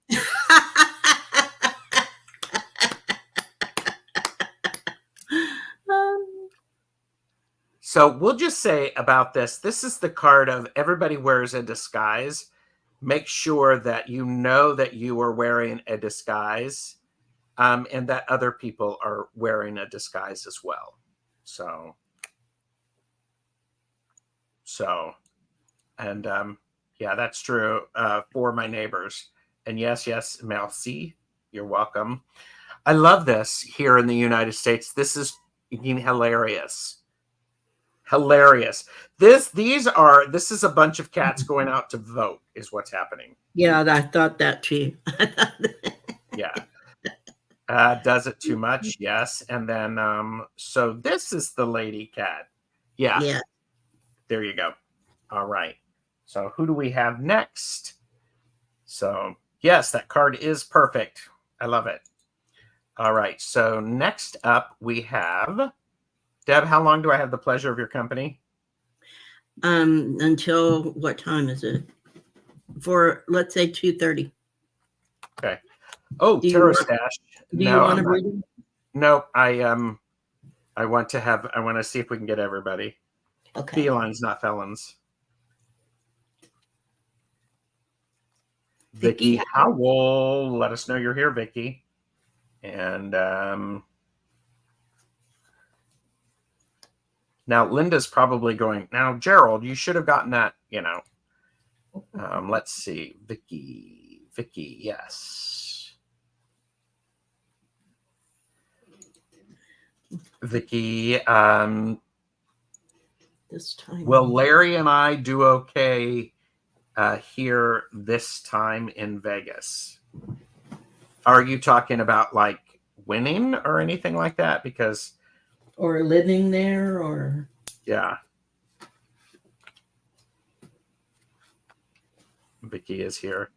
So we'll just say about this is the card of everybody wears a disguise. Make sure that you know that you are wearing a disguise, and that other people are wearing a disguise as well. And yeah, that's true for my neighbors. And yes, merci. You're welcome. I love this here in the United States. This is hilarious. Hilarious. This is a bunch of cats going out to vote is what's happening. Yeah, I thought that too. Yeah. Does it too much? Yes. And then so this is the lady cat. Yeah. There you go. All right. So who do we have next? So yes, that card is perfect. I love it. All right. So next up we have Deb. How long do I have the pleasure of your company? Until what time is it? For let's say 2:30. Okay. Oh, Tarot Stash. Do you want to read it? No, I want to see if we can get everybody. Okay. Felines, not felons. Vicky Howell, let us know you're here, Vicky. And now Linda's probably going, now Gerald, you should have gotten that, let's see. Vicky, yes. Vicky, this time. Will Larry and I do okay here this time in Vegas? Are you talking about like winning or anything like that? Because or living there, or yeah. Vicky is here.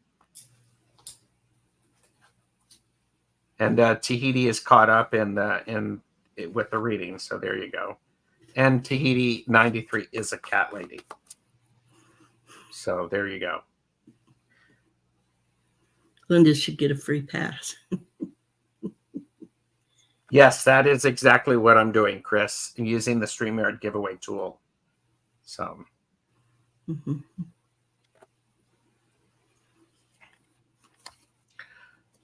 And Tahiti is caught up with the reading, so there you go. And Tahiti 93 is a cat lady. So there you go. Linda should get a free pass. Yes, that is exactly what I'm doing, Chris, using the StreamYard giveaway tool. So. Mm-hmm.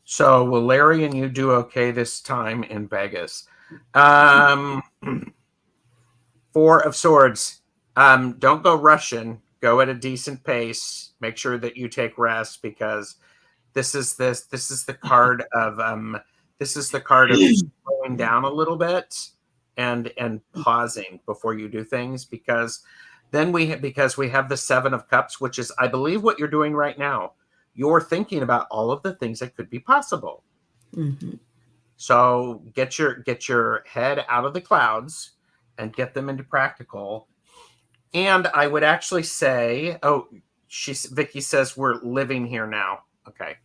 So will Larry and you do okay this time in Vegas? 4 of Swords. Don't go rushing. Go at a decent pace. Make sure that you take rest, because this is the card of slowing down a little bit and pausing before you do things, because we have the 7 of Cups, which is, I believe, what you're doing right now. You're thinking about all of the things that could be possible. Mm-hmm. So get your head out of the clouds and get them into practical. And I would actually say, Vicky says we're living here now. Okay.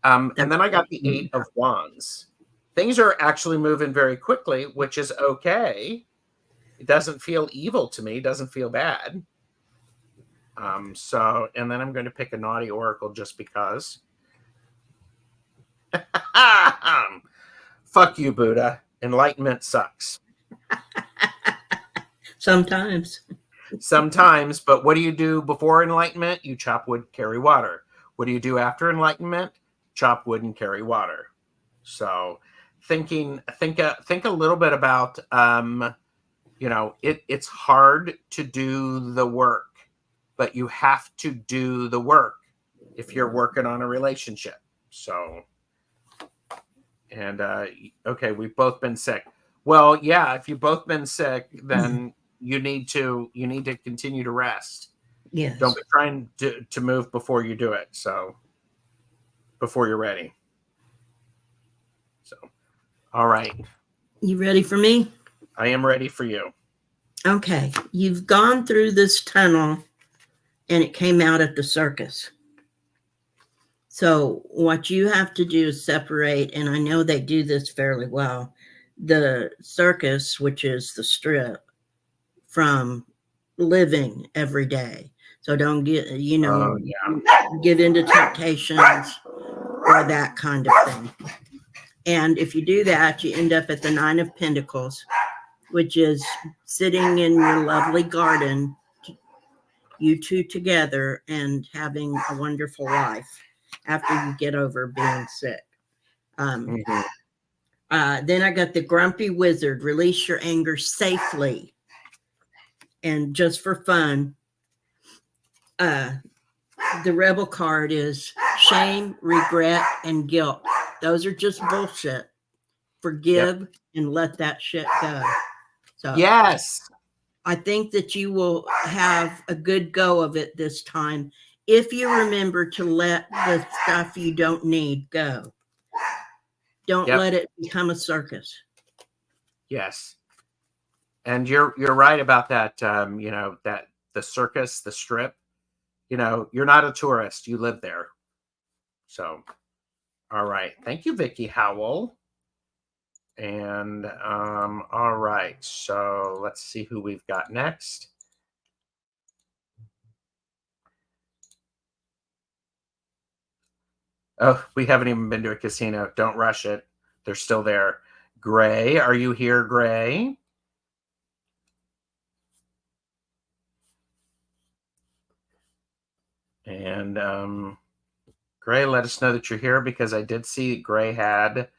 And then I got the 8 of Wands. Things are actually moving very quickly, which is okay. It doesn't feel evil to me. It doesn't feel bad. So, and then I'm going to pick a naughty oracle just because. Fuck you, Buddha. Enlightenment sucks. Sometimes. Sometimes, but what do you do before enlightenment? You chop wood, carry water. What do you do after enlightenment? Chop wood and carry water. So, think a little bit about it's hard to do the work, but you have to do the work if you're working on a relationship. So, and okay, we've both been sick. Well, yeah, if you've both been sick, then you need to continue to rest. Yes. Don't be trying to move before you do it. So, before you're ready. So, all right. You ready for me? I am ready for you. Okay. You've gone through this tunnel and it came out at the circus. So what you have to do is separate, and I know they do this fairly well, the circus, which is the strip, from living every day. So don't get, get into temptations or that kind of thing. And if you do that, you end up at the 9 of Pentacles, which is sitting in your lovely garden, you two together and having a wonderful life after you get over being sick. Then I got the Grumpy Wizard, release your anger safely. And just for fun, the Rebel card is shame, regret, and guilt. Those are just bullshit. Forgive and let that shit go. So yes, I think that you will have a good go of it this time if you remember to let the stuff you don't need go. Don't let it become a circus. Yes. And you're right about that. That the circus, the strip, you're not a tourist. You live there. So, all right. Thank you, Vicky Howell. And all right. So let's see who we've got next. Oh, we haven't even been to a casino. Don't rush it. They're still there. Gray, are you here, Gray? And Gray, let us know that you're here, because I did see Gray had.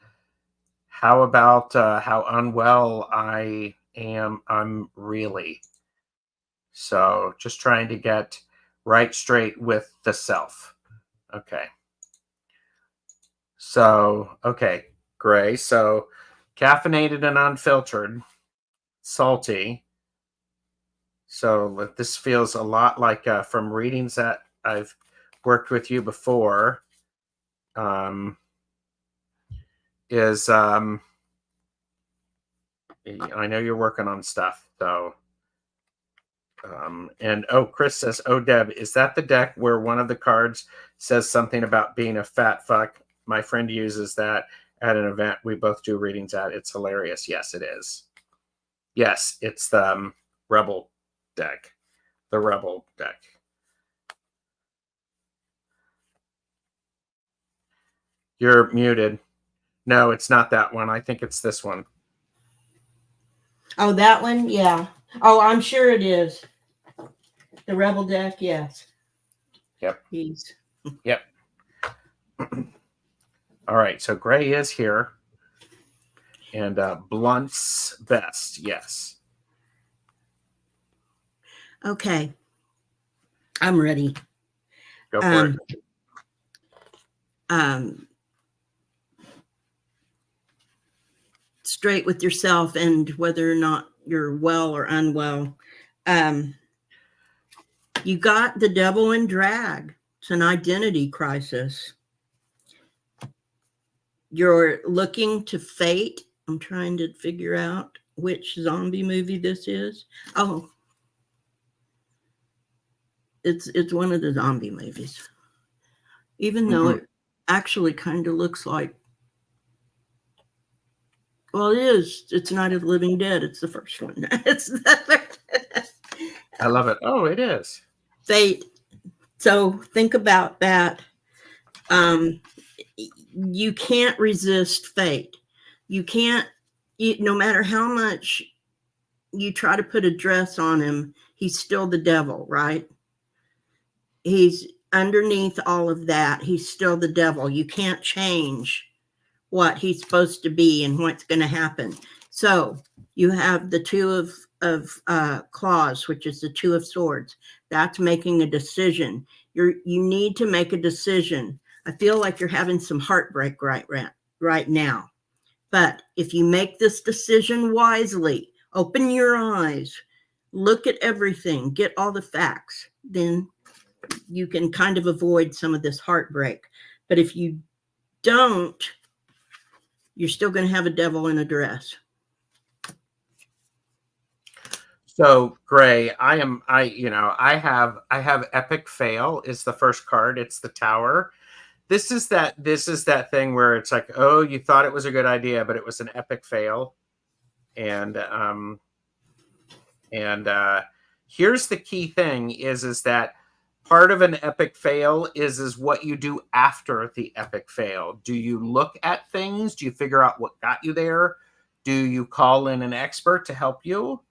How about how unwell I am? I'm really. So just trying to get right straight with the self. Okay. So, okay, Gray. So caffeinated and unfiltered, salty. So this feels a lot like from readings that I've worked with you before. I know you're working on stuff, though. And Chris says, "Oh, Deb, is that the deck where one of the cards says something about being a fat fuck? My friend uses that at an event we both do readings at. It's hilarious." Yes, it is. Yes, it's the Rebel deck. The Rebel deck. You're muted. No, it's not that one. I think it's this one. Oh, that one? Yeah. Oh, I'm sure it is. The Rebel deck, yes. Yep. He's. Yep. All right, so Gray is here. And Blunt's best, yes. Okay. I'm ready. Go for it. Straight with yourself and whether or not you're well or unwell. You got the devil in drag. It's an identity crisis. You're looking to fate. I'm trying to figure out which zombie movie this is. Oh, it's one of the zombie movies. Even though it actually kind of looks like, Well, it is. It's Night of the Living Dead. It's the first one. It's I love it. Oh, it is. Fate. So think about that. You can't resist fate. You can't, no matter how much you try to put a dress on him, he's still the devil, right? He's underneath all of that. He's still the devil. You can't change what he's supposed to be and what's going to happen. So you have the two of claws, which is the two of swords. That's making a decision. You need to make a decision. I feel like you're having some heartbreak right now. But if you make this decision wisely, open your eyes, look at everything, get all the facts, then you can kind of avoid some of this heartbreak. But if you don't, you're still going to have a devil in a dress. So Gray, I have epic fail is the first card. It's the Tower. This is that thing where it's like, oh, you thought it was a good idea, but it was an epic fail. And here's the key thing is that part of an epic fail is what you do after the epic fail. Do you look at things? Do you figure out what got you there? Do you call in an expert to help you?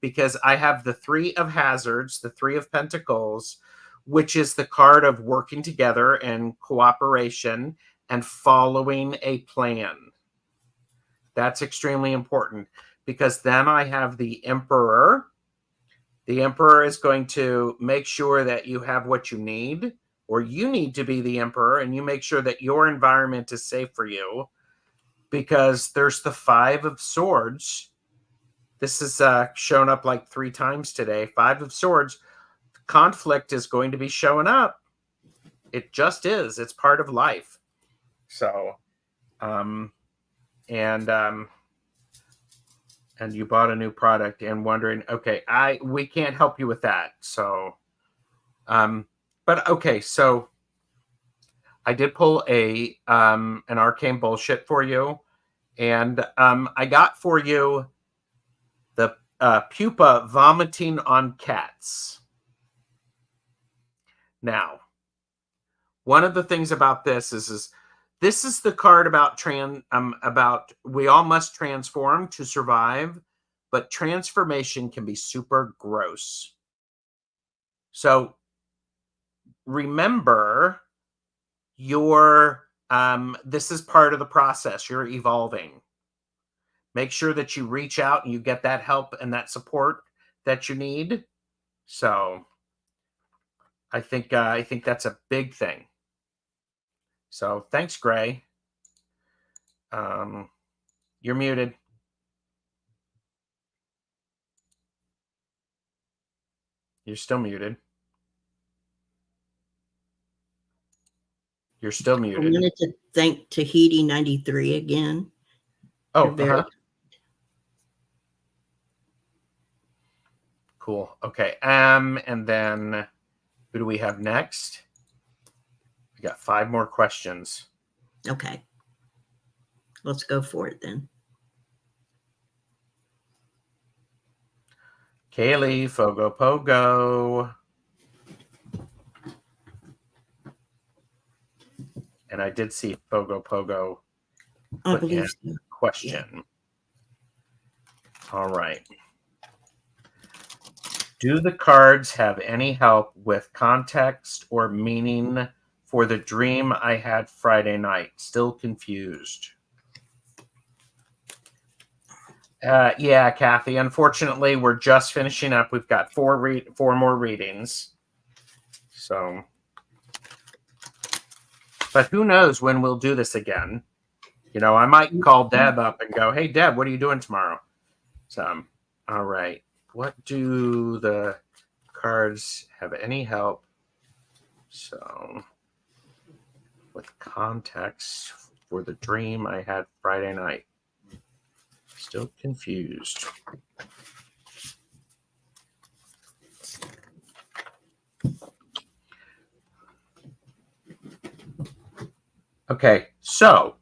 Because I have the Three of Hazards, the Three of Pentacles, which is the card of working together and cooperation and following a plan. That's extremely important, because then I have the Emperor. The Emperor is going to make sure that you have what you need, or you need to be the Emperor, and you make sure that your environment is safe for you, because there's the Five of Swords. This has shown up like 3 times today. Five of Swords. Conflict is going to be showing up. It just is. It's part of life. So, and you bought a new product and wondering, okay, we can't help you with that. So, but okay, so I did pull an arcane bullshit for you, and I got for you the pupa vomiting on cats. Now, one of the things about this is this is the card about we all must transform to survive, but transformation can be super gross. So remember, this is part of the process. You're evolving. Make sure that you reach out and you get that help and that support that you need. So I think that's a big thing. So thanks, Gray. You're muted. You're still muted. You're still muted. I wanted to thank Tahiti 93 again. Oh, cool. Okay. And then who do we have next? We got 5 more questions. Okay. Let's go for it then. Kaylee, Fogo Pogo. And I did see Fogo Pogo put in a question. Yeah. All right. Do the cards have any help with context or meaning for the dream I had Friday night? Still confused. Yeah, Kathy. Unfortunately, we're just finishing up. We've got 4 more readings. So, but who knows when we'll do this again? You know, I might call Deb up and go, "Hey, Deb, what are you doing tomorrow?" So, all right. What do the cards have any help? So, with context for the dream I had Friday night. Still confused. Okay, so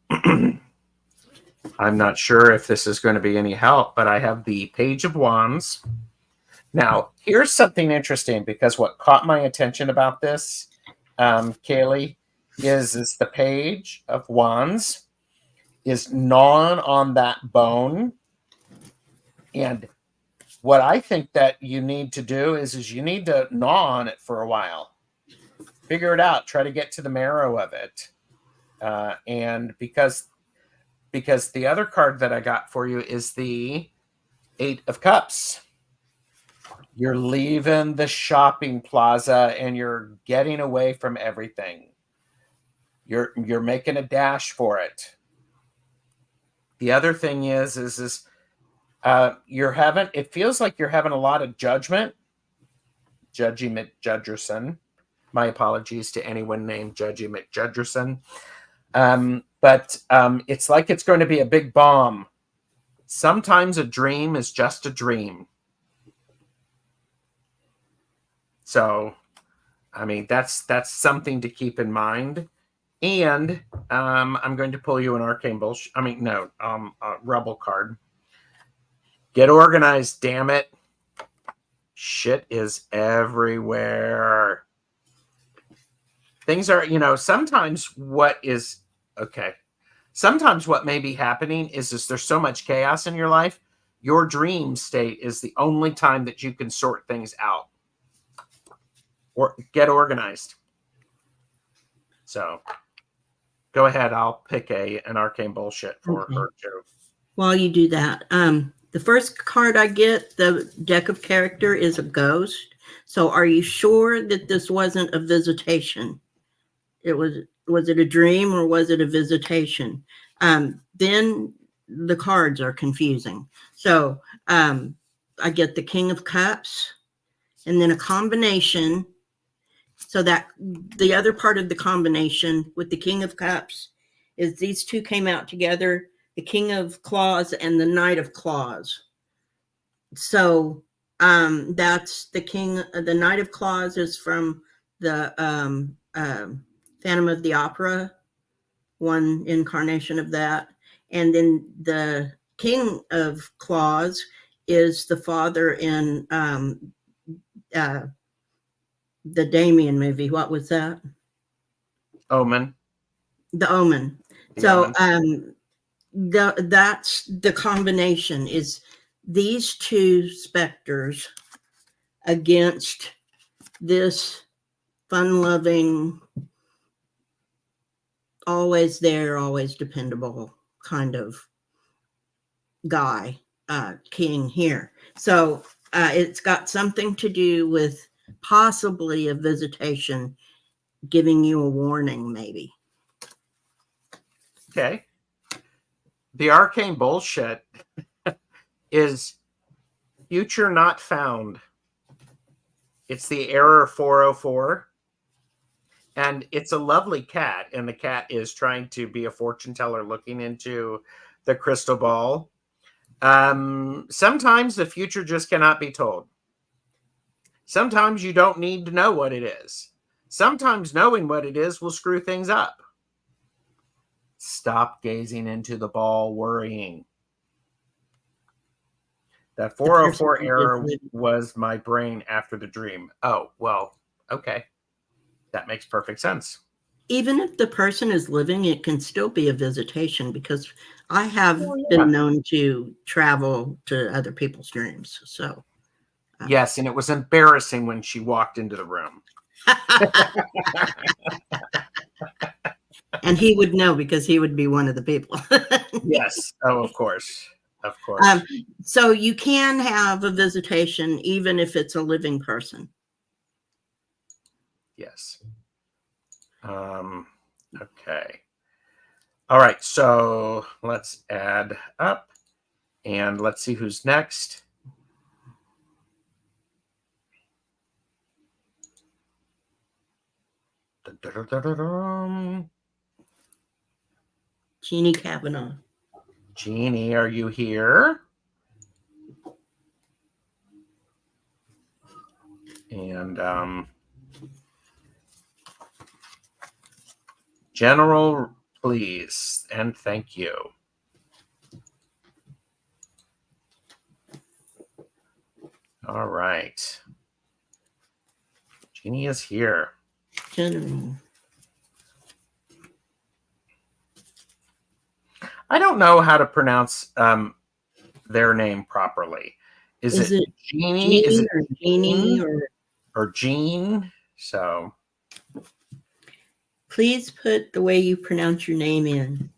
I'm not sure if this is going to be any help, but I have the Page of Wands. Now, here's something interesting, because what caught my attention about this, Kaylee, is the Page of Wands is gnawing on that bone. And what I think that you need to do is you need to gnaw on it for a while. Figure it out. Try to get to the marrow of it. And because the other card that I got for you is the Eight of Cups. You're leaving the shopping plaza and you're getting away from everything. You're making a dash for it. The other thing is you're having, it feels like you're having a lot of judgment. Judgy McJudgerson. My apologies to anyone named Judgy McJudgerson. But it's like it's going to be a big bomb. Sometimes a dream is just a dream. So, I mean, that's something to keep in mind. And I'm going to pull you an arcane bullshit. I mean, no, a rebel card. Get organized, damn it. Shit is everywhere. Things are, sometimes what is okay. Sometimes what may be happening is there's so much chaos in your life. Your dream state is the only time that you can sort things out or get organized. So go ahead. I'll pick an arcane bullshit for her too. While you do that, the first card I get, the deck of character, is a ghost. So are you sure that this wasn't a visitation? Was it a dream or was it a visitation? Then the cards are confusing. So I get the King of Cups and then a combination. So that the other part of the combination with the King of Cups is these two came out together, the King of Claws and the Knight of Claws. So that's the Knight of Claws is from the Phantom of the Opera, one incarnation of that. And then the King of Claws is the father in the Damien movie. What was that? Omen. The Omen. So that's the combination, is these two specters against this fun-loving, always there, always dependable kind of guy, king here. So it's got something to do with possibly a visitation, giving you a warning, maybe. Okay. The arcane bullshit is future not found. It's the error 404. And it's a lovely cat. And the cat is trying to be a fortune teller looking into the crystal ball. Sometimes the future just cannot be told. Sometimes you don't need to know what it is. Sometimes knowing what it is will screw things up. Stop gazing into the ball, worrying. That 404 error was my brain after the dream. Oh, well, okay. That makes perfect sense. Even if the person is living, it can still be a visitation, because I have been known to travel to other people's dreams. So, yes, and it was embarrassing when she walked into the room. And he would know, because he would be one of the people. Yes. Oh, of course. Of course. So you can have a visitation even if it's a living person. Yes. Okay. All right. So let's add up and let's see who's next. Jeannie Kavanaugh. Jeannie, are you here? And General, please, and thank you. All right. Jeannie is here. General. I don't know how to pronounce their name properly. Is it Jeannie? Is it or Jeannie or Jean? So please put the way you pronounce your name in.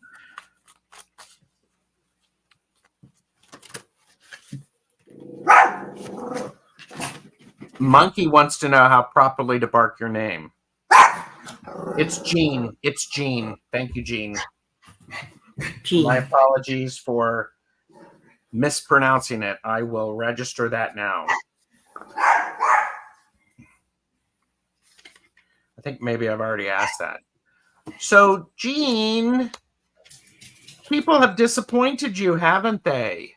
Monkey wants to know how properly to bark your name. It's Jean. It's Jean. Thank you, Jean. Jean. My apologies for mispronouncing it. I will register that now. I think maybe I've already asked that. So, Jean, people have disappointed you, haven't they?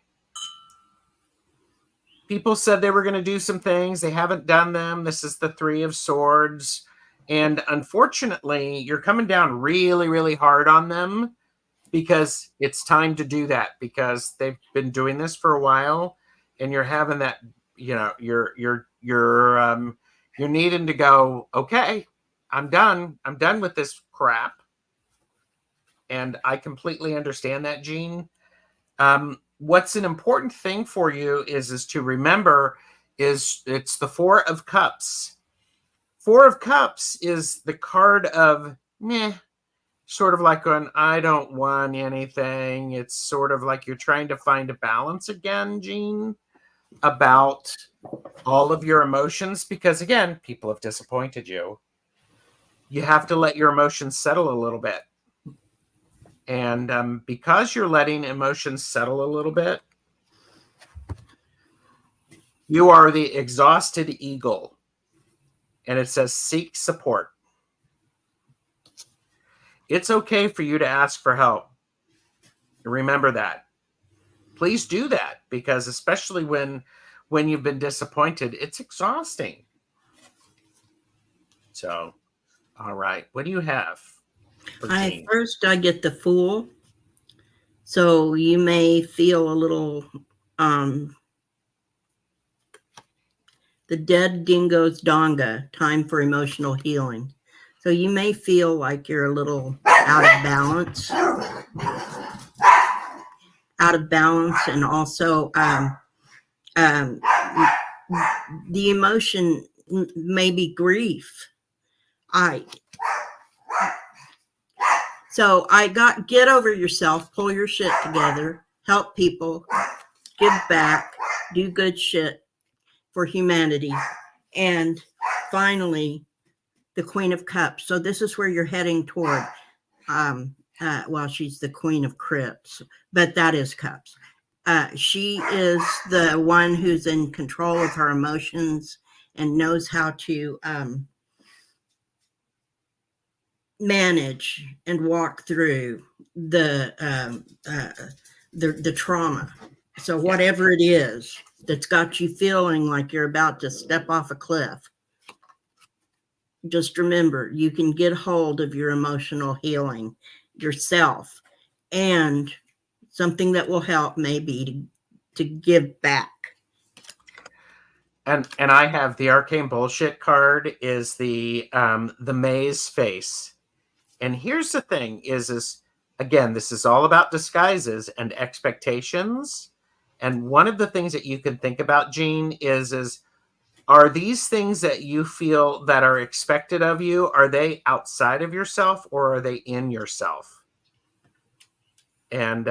People said they were going to do some things. They haven't done them. This is the Three of Swords. And unfortunately, you're coming down really, really hard on them because it's time to do that because they've been doing this for a while and you're having that, you know, you're needing to go, okay, I'm done with this crap. And I completely understand that, Jean. What's an important thing for you is to remember is it's the Four of Cups. Four of Cups is the card of meh, sort of like an I don't want anything. It's sort of like you're trying to find a balance again, Jean, about all of your emotions because, again, people have disappointed you. You have to let your emotions settle a little bit. And because you're letting emotions settle a little bit, you are the exhausted eagle. And it says seek support. It's okay for you to ask for help. Remember that. Please do that because especially when you've been disappointed, it's exhausting. So, all right. What do you have for Jean? First, I get the Fool. So you may feel a little, the dead dingo's donga, time for emotional healing. So you may feel like you're a little out of balance, and also the emotion may be grief. So I got get over yourself, pull your shit together, help people, give back, do good shit for humanity. And finally, the Queen of Cups. So this is where you're heading toward. Well, she's the Queen of Crips, but that is Cups. She is the one who's in control of her emotions and knows how to manage and walk through the trauma. So whatever it is that's got you feeling like you're about to step off a cliff, just remember you can get hold of your emotional healing yourself, and something that will help may be to give back. And I have the arcane bullshit card is the maze face. And here's the thing is again, this is all about disguises and expectations. And one of the things that you can think about, Jean, is are these things that you feel that are expected of you, are they outside of yourself or are they in yourself? And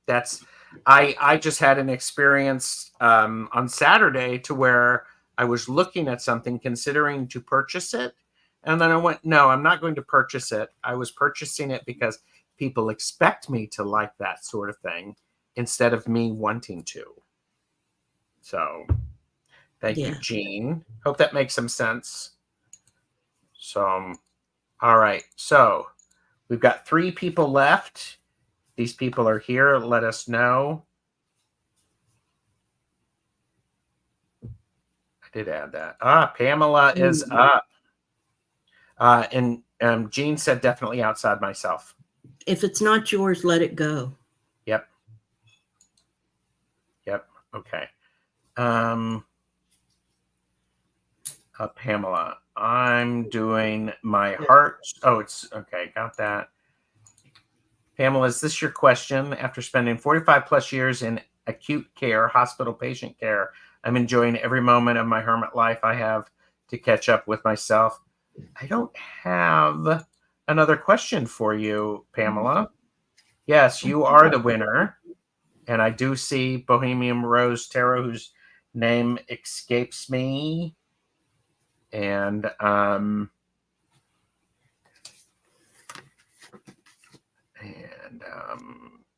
that's I just had an experience on Saturday to where I was looking at something, considering to purchase it. And then I went, no, I'm not going to purchase it. I was purchasing it because people expect me to like that sort of thing instead of me wanting to. So thank you, Jean. Hope that makes some sense. So, all right. So we've got 3 people left. These people are here. Let us know. I did add that. Pamela is up. And Jean said definitely outside myself. If it's not yours, let it go. Yep. Okay. Pamela, I'm doing my heart. Oh, it's okay. Got that. Pamela, is this your question? After spending 45 plus years in acute care, hospital patient care, I'm enjoying every moment of my hermit life. I have to catch up with myself. I don't have another question for you, Pamela. Yes, you are the winner. And I do see Bohemian Rose Tarot, whose name escapes me. And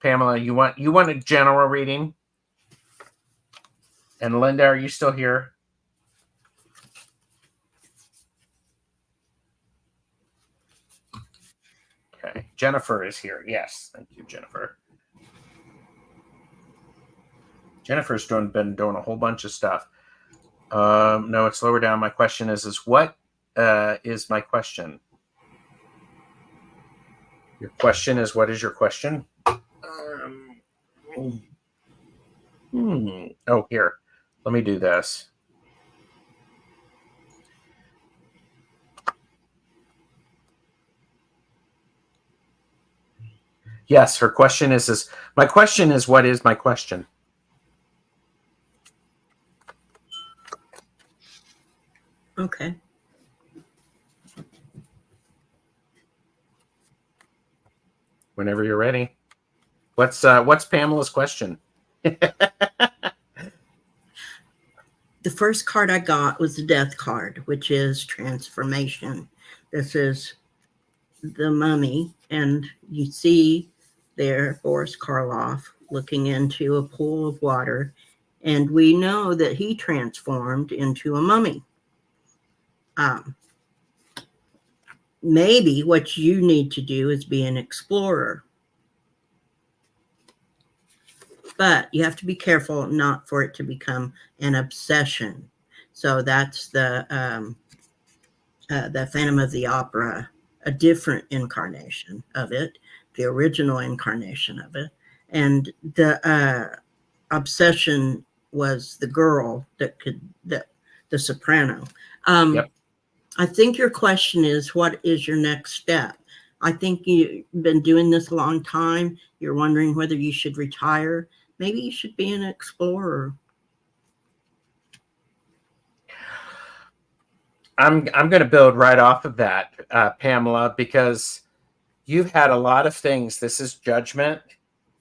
Pamela, you want a general reading? And Linda, are you still here? Okay, Jennifer is here. Yes, thank you, Jennifer. Jennifer's been doing a whole bunch of stuff. No, it's lower down. My question is what is my question? Your question is, what is your question? Oh, here. Let me do this. Yes, her question is my question is, what is my question? Okay. Whenever you're ready. What's Pamela's question? The first card I got was the Death card, which is transformation. This is the mummy, and you see there Boris Karloff looking into a pool of water, and we know that he transformed into a mummy. Maybe what you need to do is be an explorer. But you have to be careful not for it to become an obsession. So that's the Phantom of the Opera, a different incarnation of it, the original incarnation of it. And the obsession was the girl the soprano. Yep. I think your question is, what is your next step? I think you've been doing this a long time. You're wondering whether you should retire. Maybe you should be an explorer. I'm going to build right off of that, Pamela, because you've had a lot of things. This is Judgment.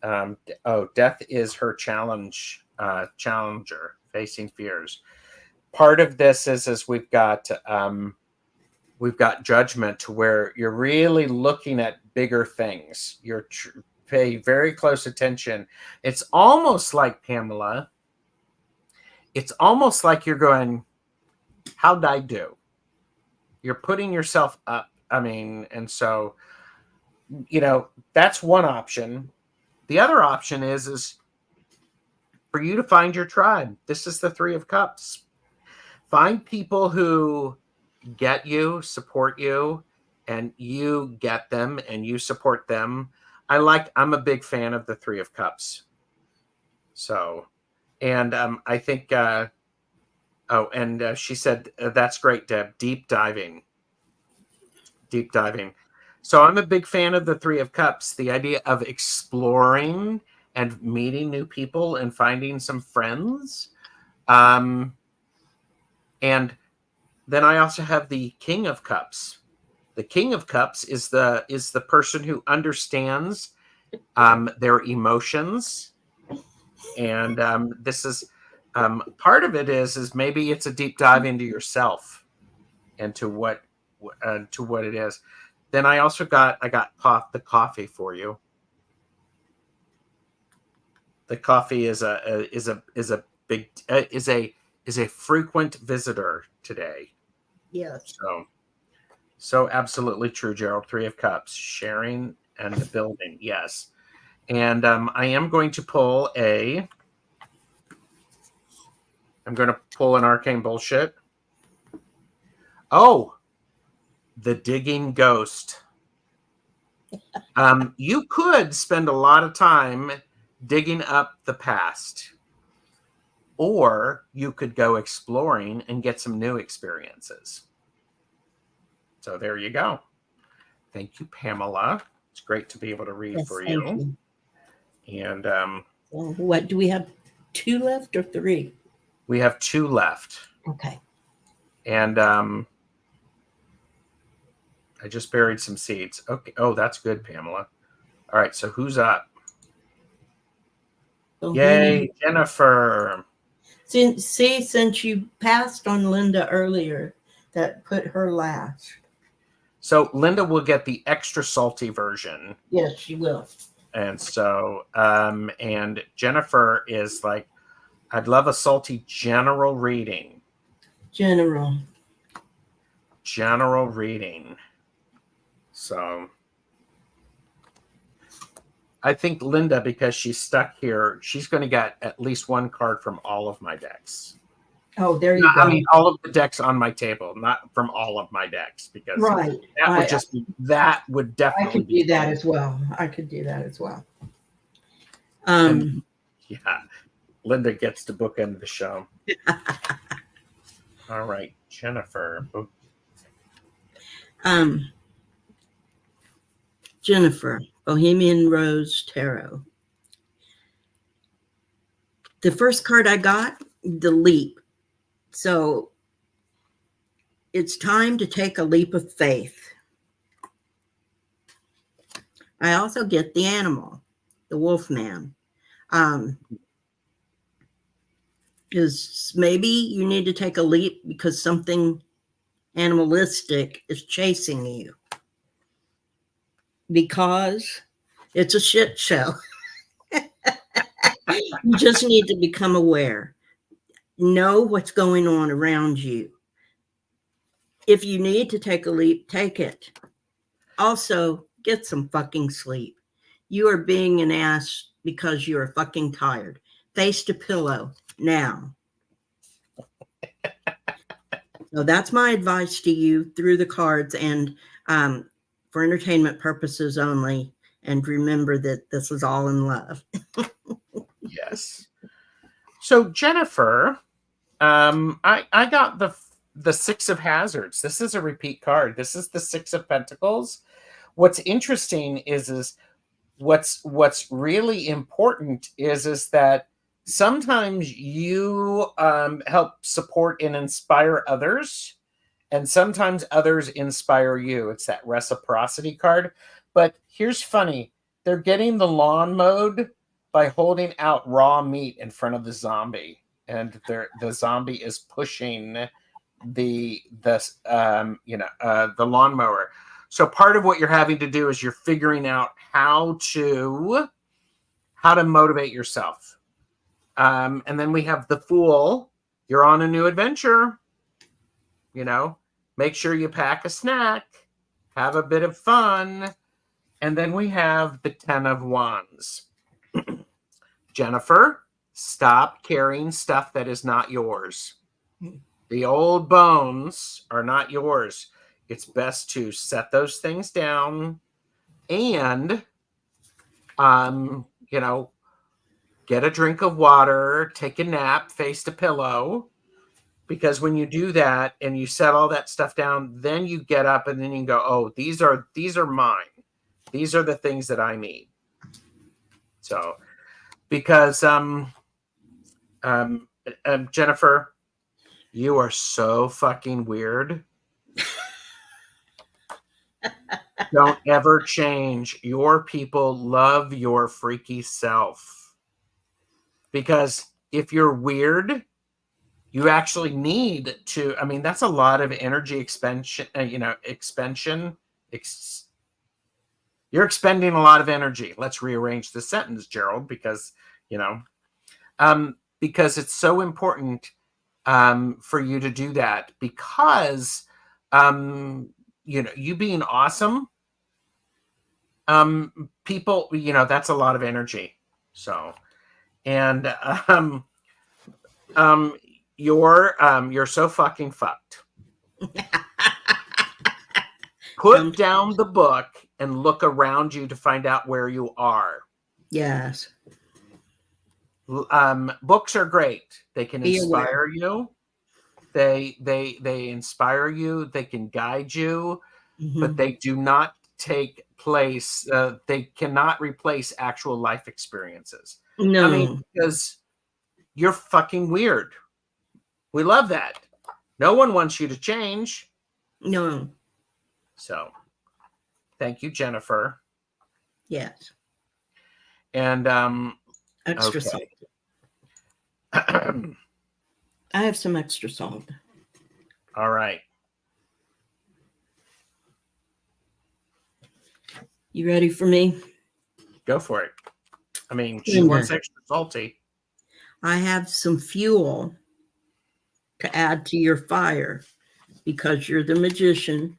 Death is her challenger, facing fears. Part of this is we've got Judgment, to where you're really looking at bigger things. You're pay very close attention. It's almost like, Pamela, it's almost like you're going, how'd I do? You're putting yourself up. I mean, and so, that's one option. The other option is for you to find your tribe. This is the Three of Cups. Find people who get you, support you, and you get them and you support them. I'm a big fan of the Three of Cups. So, and I think, she said, that's great, Deb. Deep diving. So I'm a big fan of the Three of Cups. The idea of exploring and meeting new people and finding some friends. And then I also have the King of Cups. The King of Cups is the person who understands their emotions. And this is part of it is maybe it's a deep dive into yourself and to what it is. Then I also got the coffee for you. The coffee is a frequent visitor today. Yes. So absolutely true, Gerald. Three of Cups, sharing and building. Yes. And I am going to pull an arcane bullshit. Oh, the digging ghost. You could spend a lot of time digging up the past. or you could go exploring and get some new experiences. So there you go. Thank you, Pamela. It's great to be able to read Yes, for thank you. you. And So what do we have? 2 left or 3? we have 2 left. Okay. And I just buried some seeds. Okay. Oh, that's good, Pamela. All right. So who's up? So Yay, Jennifer. since you passed on Linda earlier, that put her last. So Linda will get the extra salty version. Yes, she will. And so, and Jennifer is like, I'd love a salty general reading. General reading. So I think Linda, because she's stuck here, she's going to get at least 1 card from all of my decks. Oh, there you go. I mean, all of the decks on my table, not from all of my decks, because right. that would definitely I could be do that as well. I could do that as well. And, yeah, Linda gets to bookend the show. All right, Jennifer. Jennifer, Bohemian Rose Tarot. The first card I got, the leap. So it's time to take a leap of faith. I also get the animal, the wolf man. Is maybe you need to take a leap because something animalistic is chasing you. Because it's a shit show. You just need to become aware. Know what's going on around you. If you need to take a leap, take it. Also, get some fucking sleep. You are being an ass because you are fucking tired. Face to pillow now. So that's my advice to you through the cards and for entertainment purposes only. And remember that this is all in love. Yes. So Jennifer, I got the 6 of Hazards. This is a repeat card. This is the 6 of Pentacles. What's interesting is what's really important is that sometimes you help support and inspire others, and sometimes others inspire you. It's that reciprocity card. But here's funny. They're getting the lawn mowed by holding out raw meat in front of the zombie, and the zombie is pushing the lawnmower. So part of what you're having to do is you're figuring out how to motivate yourself. And then we have the Fool. You're on a new adventure. Make sure you pack a snack, have a bit of fun. And then we have the 10 of Wands. Jennifer, stop carrying stuff that is not yours. The old bones are not yours. It's best to set those things down and, get a drink of water, take a nap, face to pillow. Because when you do that and you set all that stuff down, then you get up and then you can go, oh, these are mine. These are the things that I need. So, because Jennifer, you are so fucking weird. Don't ever change. Your people love your freaky self. Because if you're weird, you actually need to, that's a lot of energy expansion, you're expending a lot of energy. Let's rearrange the sentence, Gerald, because it's so important for you to do that, because you being awesome, people, that's a lot of energy. So, and you're so fucking fucked. Put down the book and look around you to find out where you are. Yes. Books are great. They can Be aware. inspire you. They inspire you. They can guide you, but Mhm. they do not take place. They cannot replace actual life experiences. I mean, No, because you're fucking weird. We love that. No one wants you to change. no, So, thank you, Jennifer. yes. And Extra salt. okay. I have some extra salt. All right. You ready for me? Go for it. I mean, she Linda, wants extra salty. I have some fuel to add to your fire because you're the magician.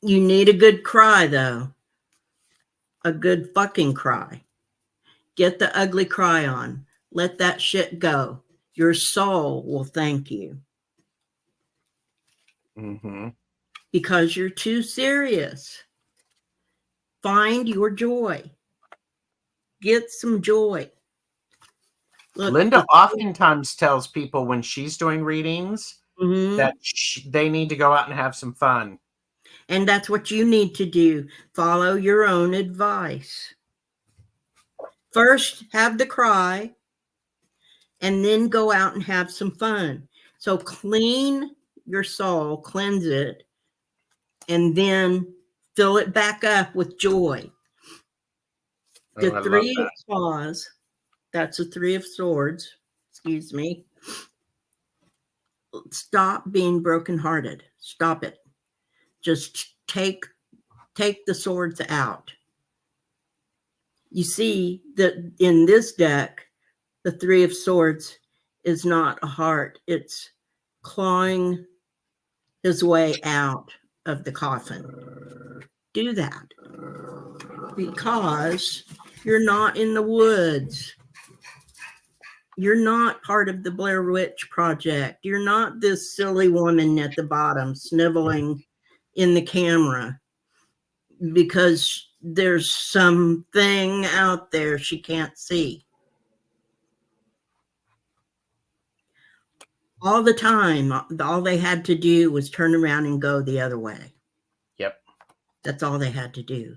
You need a good cry, though. A good fucking cry. Get the ugly cry on. Let that shit go. Your soul will thank you Mm-hmm. because you're too serious. Find your joy. Get some joy. Look, Linda oftentimes tells people when she's doing readings Mhm. that they need to go out and have some fun. And that's what you need to do. Follow your own advice. First, have the cry, and then go out and have some fun. So clean your soul, cleanse it, and then fill it back up with joy. Oh, The I love three of that. claws, that's the three of swords, excuse me. Stop being brokenhearted. Stop it. Just take the swords out. You see that in this deck, the three of swords is not a heart. It's clawing his way out of the coffin. Do that because you're not in the woods. You're not part of the Blair Witch Project. You're not this silly woman at the bottom sniveling in the camera because there's something out there she can't see. All the time, all they had to do was turn around and go the other way. Yep. That's all they had to do.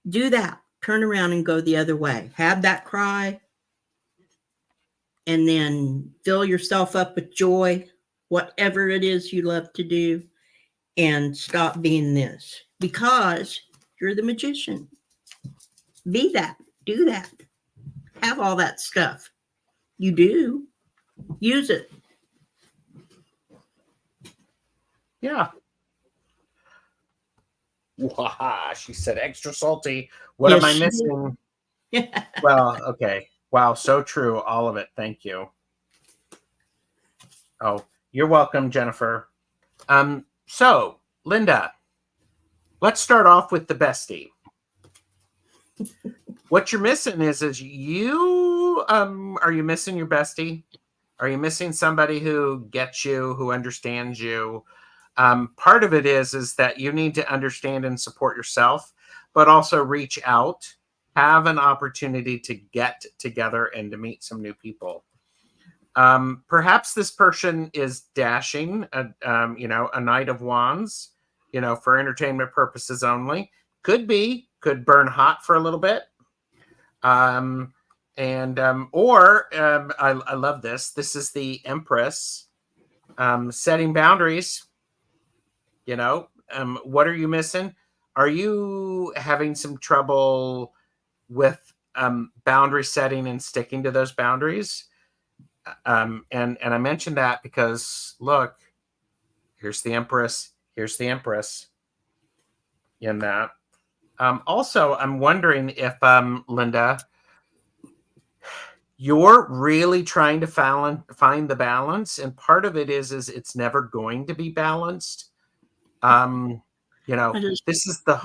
Do that. Turn around and go the other way. Have that cry, and then fill yourself up with joy, whatever it is you love to do, and stop being this because you're the magician. Be that. Do that. Have all that stuff. You do. Use it. Yeah. Waha, she said extra salty. What Yes, am I missing? Well, okay. Wow, so true. All of it. Thank you. Oh, you're welcome, Jennifer. So, Linda, let's start off with the bestie. What you're missing is you are you missing your bestie? Are you missing somebody who gets you, who understands you? Part of it is that you need to understand and support yourself, but also reach out, have an opportunity to get together and to meet some new people. Perhaps this person is dashing, a knight of wands, for entertainment purposes only. Could be, could burn hot for a little bit. I love this. This is the Empress, setting boundaries. What are you missing? Are you having some trouble with boundary setting and sticking to those boundaries? And I mentioned that because look, here's the Empress. Here's the Empress in that. Also, I'm wondering if Linda, you're really trying to find the balance, and part of it is it's never going to be balanced. I just This is the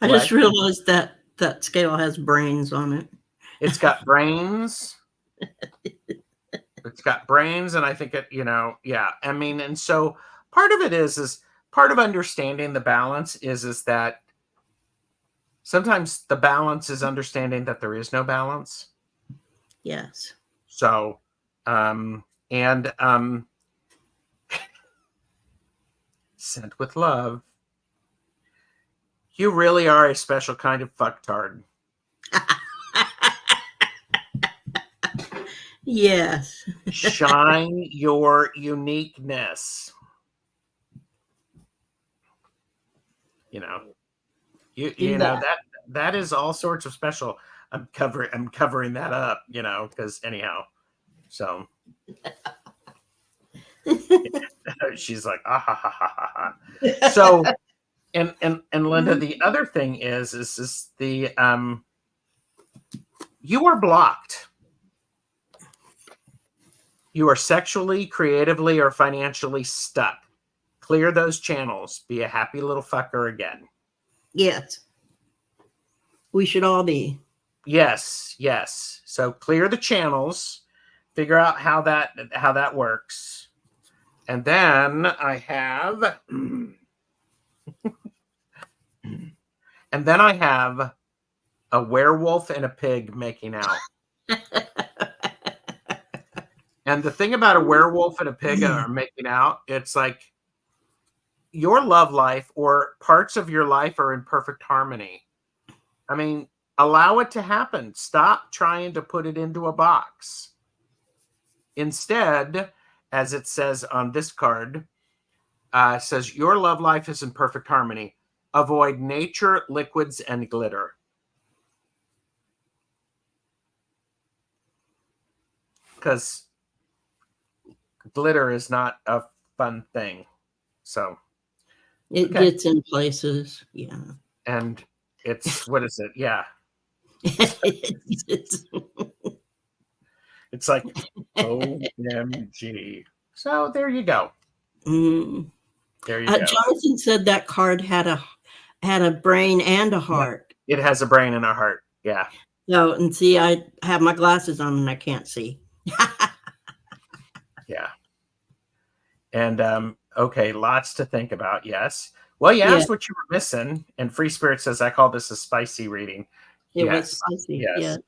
I just what? realized that that scale has brains on it. It's got brains. It's got brains, and I think yeah. I mean, and so part of it is part of understanding the balance is that sometimes the balance is understanding that there is no balance. Yes. So, and sent with love. You really are a special kind of fucktard. Yes. Shine your uniqueness. You know, you know that is all sorts of special. I'm covering that up, because anyhow. So she's like, ah ha ha ha ha ha. So and Linda, the other thing is the you are blocked. You are sexually, creatively, or financially stuck. Clear those channels. Be a happy little fucker again. Yes. We should all be. Yes. So clear the channels. Figure out how that works. And then I have a werewolf and a pig making out. And the thing about a werewolf and a pig are making out, it's like your love life or parts of your life are in perfect harmony. I mean, allow it to happen. Stop trying to put it into a box. Instead, as it says on this card, says your love life is in perfect harmony. Avoid nature, liquids, and glitter. Because glitter is not a fun thing. So it gets in places. Yeah. And it's, what is it? Yeah. It's like, OMG. So there you go. There you go. Jonathan said that card had a brain and a heart. It has a brain and a heart. Yeah. So, and see, I have my glasses on and I can't see. Yeah. And okay, lots to think about. Yes. Well, you asked what you were missing, and Free Spirit says, I call this a spicy reading. It was spicy. Yes.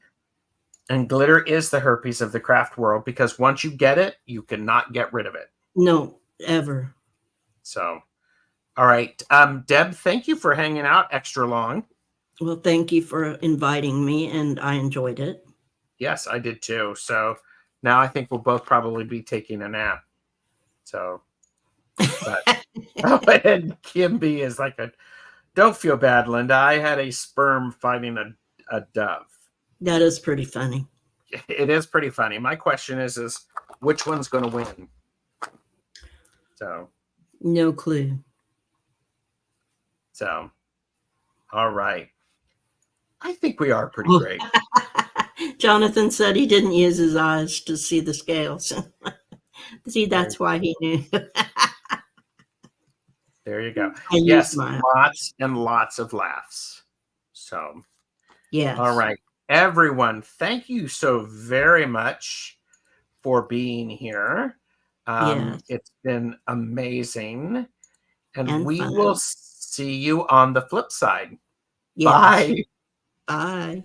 And glitter is the herpes of the craft world, because once you get it, you cannot get rid of it. No, ever. So, all right. Deb, thank you for hanging out extra long. Well, thank you for inviting me, and I enjoyed it. Yes, I did too. So now I think we'll both probably be taking a nap. So, but and Kim B is like don't feel bad, Linda. I had a sperm fighting a dove. That is pretty funny. It is pretty funny. My question is which one's going to win? So, no clue. So, all right. I think we are pretty great. Jonathan said he didn't use his eyes to see the scales. See, that's why he knew. There you go. Yes, lots and lots of laughs. So, yes. All right. Everyone, thank you so very much for being here. Yes. It's been amazing. And we fun. will see you on the flip side. Yes. Bye. Bye.